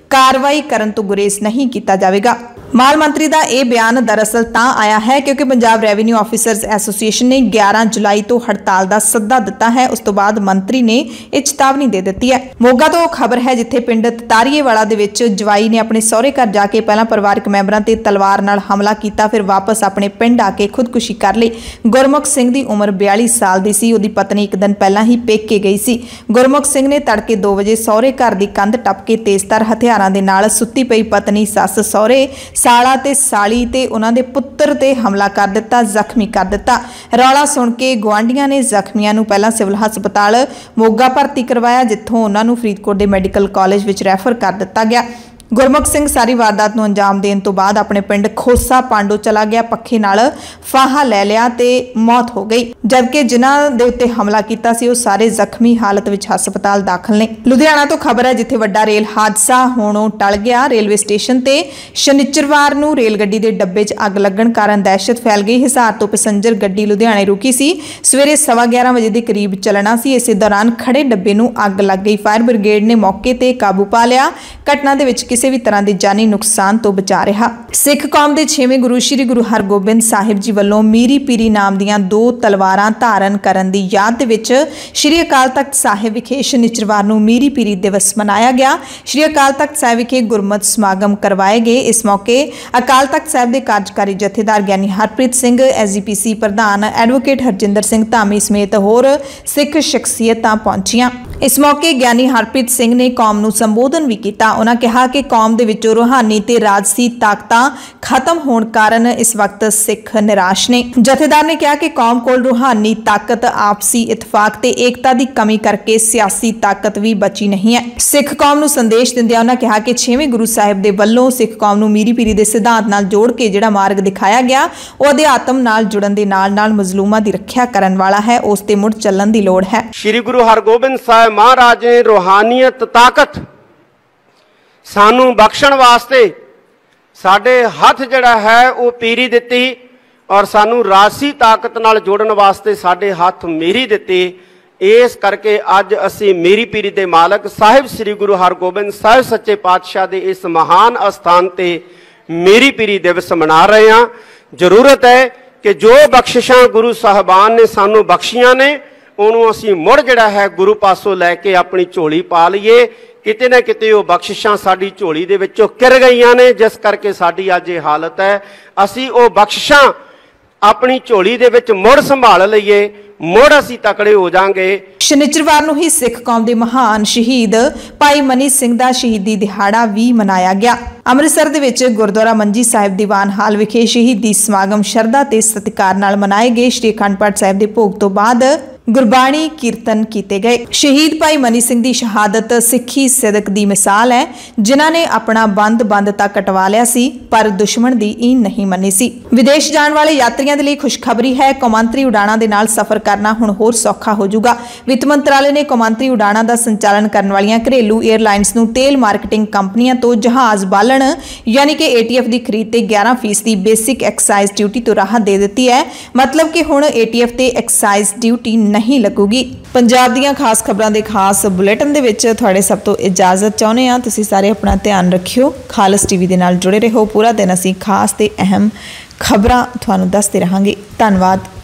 ਕਾਰਵਾਈ ਕਰਨ ਤੋਂ ਗੁਰੇਜ਼ ਨਹੀਂ ਕੀਤਾ ਜਾਵੇਗਾ। ਮਾਲ ਮੰਤਰੀ ਦਾ ਇਹ ਬਿਆਨ ਦਰਅਸਲ ਤਾਂ ਆਇਆ ਹੈ ਕਿਉਂਕਿ ਪੰਜਾਬ ਰੈਵਨਿਊ ਆਫੀਸਰਸ ਐਸੋਸੀਏਸ਼ਨ ਨੇ 11 ਜੁਲਾਈ ਤੋਂ ਹੜਤਾਲ ਦਾ ਸੱਦਾ ਦਿੱਤਾ ਹੈ। ਉਸ ਤੋਂ ਬਾਅਦ ਮੰਤਰੀ ਨੇ ਇਹ ਚੇਤਾਵਨੀ ਦੇ ਦਿੱਤੀ ਹੈ। ਮੋਗਾ ਤੋਂ ਖਬਰ ਹੈ ਜਿੱਥੇ ਪਿੰਡ ਤਾਰੀਏਵਾਲਾ ਦੇ ਵਿੱਚ ਜਵਾਈ ਨੇ ਆਪਣੇ ਸਹੁਰੇ ਘਰ ਜਾ ਕੇ ਪਹਿਲਾਂ ਪਰਿਵਾਰਕ ਮੈਂਬਰਾਂ ਤੇ ਤਲਵਾਰ ਨਾਲ ਹਮਲਾ ਕੀਤਾ, ਫਿਰ ਵਾਪਸ ਆਪਣੇ ਪਿੰਡ ਆ ਕੇ ਖੁਦਕੁਸ਼ੀ ਕਰ ਲਈ। ਗੁਰਮੁਖ ਸਿੰਘ ਦੀ ਉਮਰ 42 ਸਾਲ ਦੀ ਸੀ। ਉਹਦੀ ਪਤਨੀ ਇੱਕ ਦਿਨ ਪਹਿਲਾਂ ਹੀ ਪੇਕੇ ਗਈ ਸੀ। ਗੁਰਮੁਖ ਸਿੰਘ ਨੇ ਤੜਕੇ 2 ਵਜੇ ਸਹੁਰੇ ਘਰ ਦੀ ਕੰਧ ਟੱਪ ਕੇ ਤੇਜ਼ਧਾਰ ਹਥਿਆਰਾਂ ਦੇ ਨਾਲ ਸੁੱਤੀ ਪਈ ਪਤਨੀ, ਸੱਸ, ਸਹੁਰੇ, ਸਾਲਾ ਤੇ ਸਾਲੀ ਤੇ ਉਹਨਾਂ ਦੇ ਪੁੱਤਰ ਤੇ ਹਮਲਾ ਕਰ ਦਿੱਤਾ, ਜ਼ਖਮੀ ਕਰ ਦਿੱਤਾ। ਰੌਲਾ ਸੁਣ ਕੇ ਗੁਆਂਢੀਆਂ ਨੇ ਜ਼ਖਮੀਆਂ ਨੂੰ ਪਹਿਲਾਂ ਸਿਵਲ ਹਸਪਤਾਲ ਮੋਗਾ ਭਰਤੀ ਕਰਵਾਇਆ, ਜਿੱਥੋਂ ਉਹਨਾਂ ਨੂੰ ਫਰੀਦਕੋਟ ਦੇ ਮੈਡੀਕਲ ਕਾਲਜ ਵਿੱਚ ਰੈਫਰ ਕਰ ਦਿੱਤਾ ਗਿਆ। ਗੁਰਮੁਖ ਸਿੰਘ ਸਾਰੀ ਵਾਰਦਾਤ ਨੂੰ ਅੰਜਾਮ ਦੇਣ ਤੋਂ ਬਾਅਦ ਆਪਣੇ ਪਿੰਡ ਖੋਸਾ ਪਾਂਡੋ ਚਲਾ ਗਿਆ, ਪੱਖੇ ਨਾਲ ਫਾਹਾ ਲੈ ਲਿਆ ਤੇ ਮੌਤ ਹੋ ਗਈ, ਜਦਕਿ ਜਿਨ੍ਹਾਂ ਦੇ ਉੱਤੇ ਹਮਲਾ ਕੀਤਾ ਸੀ ਉਹ ਸਾਰੇ ਜ਼ਖਮੀ ਹਾਲਤ ਵਿੱਚ ਹਸਪਤਾਲ ਦਾਖਲ ਨੇ। ਲੁਧਿਆਣਾ ਤੋਂ ਖਬਰ ਹੈ ਜਿੱਥੇ ਵੱਡਾ ਰੇਲ ਹਾਦਸਾ ਹੋਣੋਂ ਟਲ ਗਿਆ। ਰੇਲਵੇ ਸਟੇਸ਼ਨ ਤੇ ਸ਼ਨੀਚਰਵਾਰ ਨੂੰ ਰੇਲ ਗੱਡੀ ਦੇ ਡੱਬੇ 'ਚ ਅੱਗ ਲੱਗਣ ਕਾਰਨ ਦਹਿਸ਼ਤ ਫੈਲ ਗਈ। ਹਿਸਾਰ ਤੋਂ ਪੈਸੰਜਰ ਗੱਡੀ ਲੁਧਿਆਣੇ ਰੁਕੀ ਸੀ। ਸਵੇਰੇ 11:15 ਵਜੇ ਦੇ ਕਰੀਬ ਚੱਲਣਾ ਸੀ। ਇਸੇ ਦੌਰਾਨ ਖੜੇ ਡੱਬੇ ਨੂੰ ਅੱਗ ਲੱਗ ਗਈ। ਫਾਇਰ ਬ੍ਰਿਗੇਡ ਨੇ ਮੌਕੇ ਤੇ ਕਾਬੂ ਪਾ ਲਿਆ। ਘਟਨਾ ਦੇ ਵਿੱਚ ਕਿਸੇ ਵੀ ਤਰ੍ਹਾਂ ਦੇ ਜਾਨੀ ਨੁਕਸਾਨ ਤੋਂ ਬਚਾ ਰਿਹਾ। ਸਿੱਖ ਕੌਮ ਦੇ 6ਵੇਂ ਗੁਰੂ ਸ਼੍ਰੀ ਗੁਰੂ ਹਰਗੋਬਿੰਦ ਸਾਹਿਬ ਜੀ ਵੱਲੋਂ ਮੀਰੀ ਪੀਰੀ ਨਾਮ ਦੀਆਂ 2 ਤਲਵਾਰਾਂ ਧਾਰਨ ਕਰਨ ਦੀ ਯਾਦ ਦੇ ਵਿੱਚ ਸ਼੍ਰੀ ਅਕਾਲ ਤਖਤ ਸਾਹਿਬ ਵਿਖੇ ਸ਼ਨੀਚਰਵਾਰ ਨੂੰ ਮੀਰੀ ਪੀਰੀ ਦਿਵਸ ਮਨਾਇਆ ਗਿਆ। ਸ਼੍ਰੀ ਅਕਾਲ ਤਖਤ ਸਾਹਿਬ ਵਿਖੇ ਗੁਰਮਤਿ ਸਮਾਗਮ ਕਰਵਾਏ ਗਏ। ਇਸ ਮੌਕੇ ਅਕਾਲ ਤਖਤ ਸਾਹਿਬ ਦੇ ਕਾਰਜਕਾਰੀ ਜਥੇਦਾਰ ਗਿਆਨੀ ਹਰਪ੍ਰੀਤ ਸਿੰਘ, SGPC ਪ੍ਰਧਾਨ ਐਡਵੋਕੇਟ ਹਰਜਿੰਦਰ ਸਿੰਘ ਧਾਮੀ ਸਮੇਤ ਹੋਰ ਸਿੱਖ ਸ਼ਖਸੀਅਤਾਂ ਪਹੁੰਚੀਆਂ। ਇਸ ਮੌਕੇ ਗਿਆਨੀ ਹਰਪ੍ਰੀਤ ਸਿੰਘ ਨੇ ਕੌਮ ਨੂੰ ਸੰਬੋਧਨ ਵੀ ਕੀਤਾ। ਉਹਨਾਂ ਕਿਹਾ ਕਿ ਕੌਮ ਦੇ ਵਿੱਚੋਂ ਰੂਹਾਨੀ ਤੇ ਰਾਜਸੀ ਤਾਕਤਾਂ ਖਤਮ ਹੋਣ ਕਾਰਨ ਇਸ ਵਕਤ ਸਿੱਖ ਨਿਰਾਸ਼ ਨੇ। ਜਥੇਦਾਰ ਨੇ ਕਿਹਾ ਕਿ ਕੌਮ ਕੋਲ ਰੂਹਾਨੀ ਤਾਕਤ, ਆਪਸੀ ਇਤਫਾਕ ਤੇ ਏਕਤਾ ਦੀ ਕਮੀ ਕਰਕੇ ਸਿਆਸੀ ਤਾਕਤ ਵੀ ਬਚੀ ਨਹੀਂ ਹੈ। ਸਿੱਖ ਕੌਮ ਨੂੰ ਸੰਦੇਸ਼ ਦਿੰਦਿਆਂ ਉਹਨਾਂ ਕਿਹਾ ਕਿ 6ਵੇਂ ਗੁਰੂ ਸਾਹਿਬ ਦੇ ਵੱਲੋਂ ਸਿੱਖ ਕੌਮ ਨੂੰ ਮੀਰੀ ਪੀਰੀ ਦੇ ਸਿਧਾਂਤ ਨਾਲ ਜੋੜ ਕੇ ਜਿਹੜਾ ਮਾਰਗ ਦਿਖਾਇਆ ਗਿਆ ਉਹ ਅਧਿਆਤਮ ਨਾਲ ਜੁੜਨ ਦੇ ਨਾਲ ਮਜ਼ਲੂਮਾਂ ਦੀ ਰੱਖਿਆ ਕਰਨ ਵਾਲਾ ਹੈ। ਉਸ ਤੇ ਮੁੜ ਚੱਲਣ ਦੀ ਲੋੜ ਹੈ। श्री गुरु हरगोबिंद साहब महाराज ने रूहानीयत ताकत सानू बख्शण वास्ते साडे हथ जिहड़ा है वो पीरी दिती और सानू रासी ताकत नाल जोड़न वास्ते साडे हथ मीरी दिती। इस करके अज असी मीरी पीरी दे मालक साहिब श्री गुरु हरगोबिंद साहिब सच्चे पातशाह दे इस महान अस्थान ते मीरी पीरी दिवस मना रहे हैं। जरूरत है कि जो बख्शिशां गुरु साहबान ने सानू बख्शियां ने ਉਹਨੂੰ ਅਸੀਂ ਮੁੜ ਜਿਹੜਾ ਹੈ ਗੁਰੂ ਪਾਸੋਂ ਲੈ ਕੇ ਆਪਣੀ ਝੋਲੀ ਪਾ ਲਈਏ। ਕਿਤੇ ਨਾ ਕਿਤੇ ਉਹ ਬਖਸ਼ਿਸ਼ਾਂ ਸਾਡੀ ਝੋਲੀ ਦੇ ਵਿੱਚੋਂ ਕਿਰ ਗਈਆਂ ਨੇ, ਜਿਸ ਕਰਕੇ ਸਾਡੀ ਅੱਜ ਇਹ ਹਾਲਤ ਹੈ। ਅਸੀਂ ਉਹ ਬਖਸ਼ਿਸ਼ਾਂ ਆਪਣੀ ਝੋਲੀ ਦੇ ਵਿੱਚ ਮੁੜ ਸੰਭਾਲ ਲਈਏ, ਮੁੜ ਅਸੀਂ ਤਕੜੇ ਹੋ ਜਾਾਂਗੇ। ਸ਼ਨੀਚਰਵਾਰ ਨੂੰ ਹੀ ਸਿੱਖ ਕੌਮ ਦੇ ਮਹਾਨ ਸ਼ਹੀਦ ਭਾਈ ਮਨੀ ਸਿੰਘ ਦਾ ਸ਼ਹੀਦੀ ਦਿਹਾੜਾ ਵੀ ਮਨਾਇਆ ਗਿਆ। ਅੰਮ੍ਰਿਤਸਰ ਦੇ ਵਿੱਚ ਗੁਰਦੁਆਰਾ ਮੰਜੀ ਸਾਹਿਬ ਦੀਵਾਨ ਹਾਲ ਵਿਖੇ ਸ਼ਹੀਦੀ ਸਮਾਗਮ ਸ਼ਰਧਾ ਤੇ ਸਤਿਕਾਰ ਨਾਲ ਮਨਾਏ ਗਏ। ਸ਼੍ਰੀ ਅਖੰਡ ਪਾਠ ਸਾਹਿਬ ਦੇ ਭੋਗ ਤੋਂ ਬਾਅਦ ਗੁਰਬਾਣੀ ਕੀਰਤਨ ਕੀਤੇ ਗਏ। ਸ਼ਹੀਦ ਭਾਈ ਮਨੀ ਸਿੰਘ ਦੀ ਸ਼ਹਾਦਤ ਸਿੱਖੀ ਸਿਦਕ ਦੀ ਮਿਸਾਲ ਹੈ, ਜਿਨ੍ਹਾਂ ਨੇ ਆਪਣਾ ਬੰਦ ਤਾਂ ਕਟਵਾ ਲਿਆ ਸੀ ਪਰ ਦੁਸ਼ਮਣ ਦੀ ਈਨ ਨਹੀਂ ਮੰਨੀ ਸੀ। ਵਿਦੇਸ਼ ਜਾਣ ਵਾਲੇ ਯਾਤਰੀਆਂ ਦੇ ਲਈ ਖੁਸ਼ਖਬਰੀ ਹੈ। ਕੌਮਾਂਤਰੀ ਉਡਾਣਾਂ ਦੇ ਨਾਲ ਸਫ਼ਰ ਕਰਨਾ ਹੁਣ ਹੋਰ ਸੌਖਾ ਹੋ ਜਾਊਗਾ। ਵਿੱਤ ਮੰਤਰਾਲੇ ਨੇ ਕੌਮਾਂਤਰੀ ਉਡਾਣਾਂ ਦਾ ਸੰਚਾਲਨ ਕਰਨ ਵਾਲੀਆਂ ਘਰੇਲੂ 에ਅਰਲਾਈਨਸ ਨੂੰ ਤੇਲ ਮਾਰਕੀਟਿੰਗ ਕੰਪਨੀਆਂ ਤੋਂ ਜਹਾਜ਼ ਬਾਲਣ ਯਾਨੀ ਕਿ ATF ਦੀ ਖਰੀਦ ਤੇ 11% ਦੀ ਬੇਸਿਕ ਐਕਸਾਈਜ਼ ਡਿਊਟੀ ਤੋਂ ਰਾਹਤ ਦੇ ਦਿੱਤੀ ਹੈ। ਮਤਲਬ ਕਿ ਹੁਣ ATF ਤੇ ਐਕਸਾਈਜ਼ ਡਿਊਟੀ नहीं लगूगी। पंजाब दीयां खास खबरां दे खास बुलेटिन दे विच तुहाडे सब तो इजाजत चाहुंदे हां। तुसीं सारे अपना ध्यान रखियो। खालस TV दे नाल जुड़े रहो। पूरा दिन असीं खास ते अहम खबरां तुहानूं दसदे रहांगे। धन्नवाद।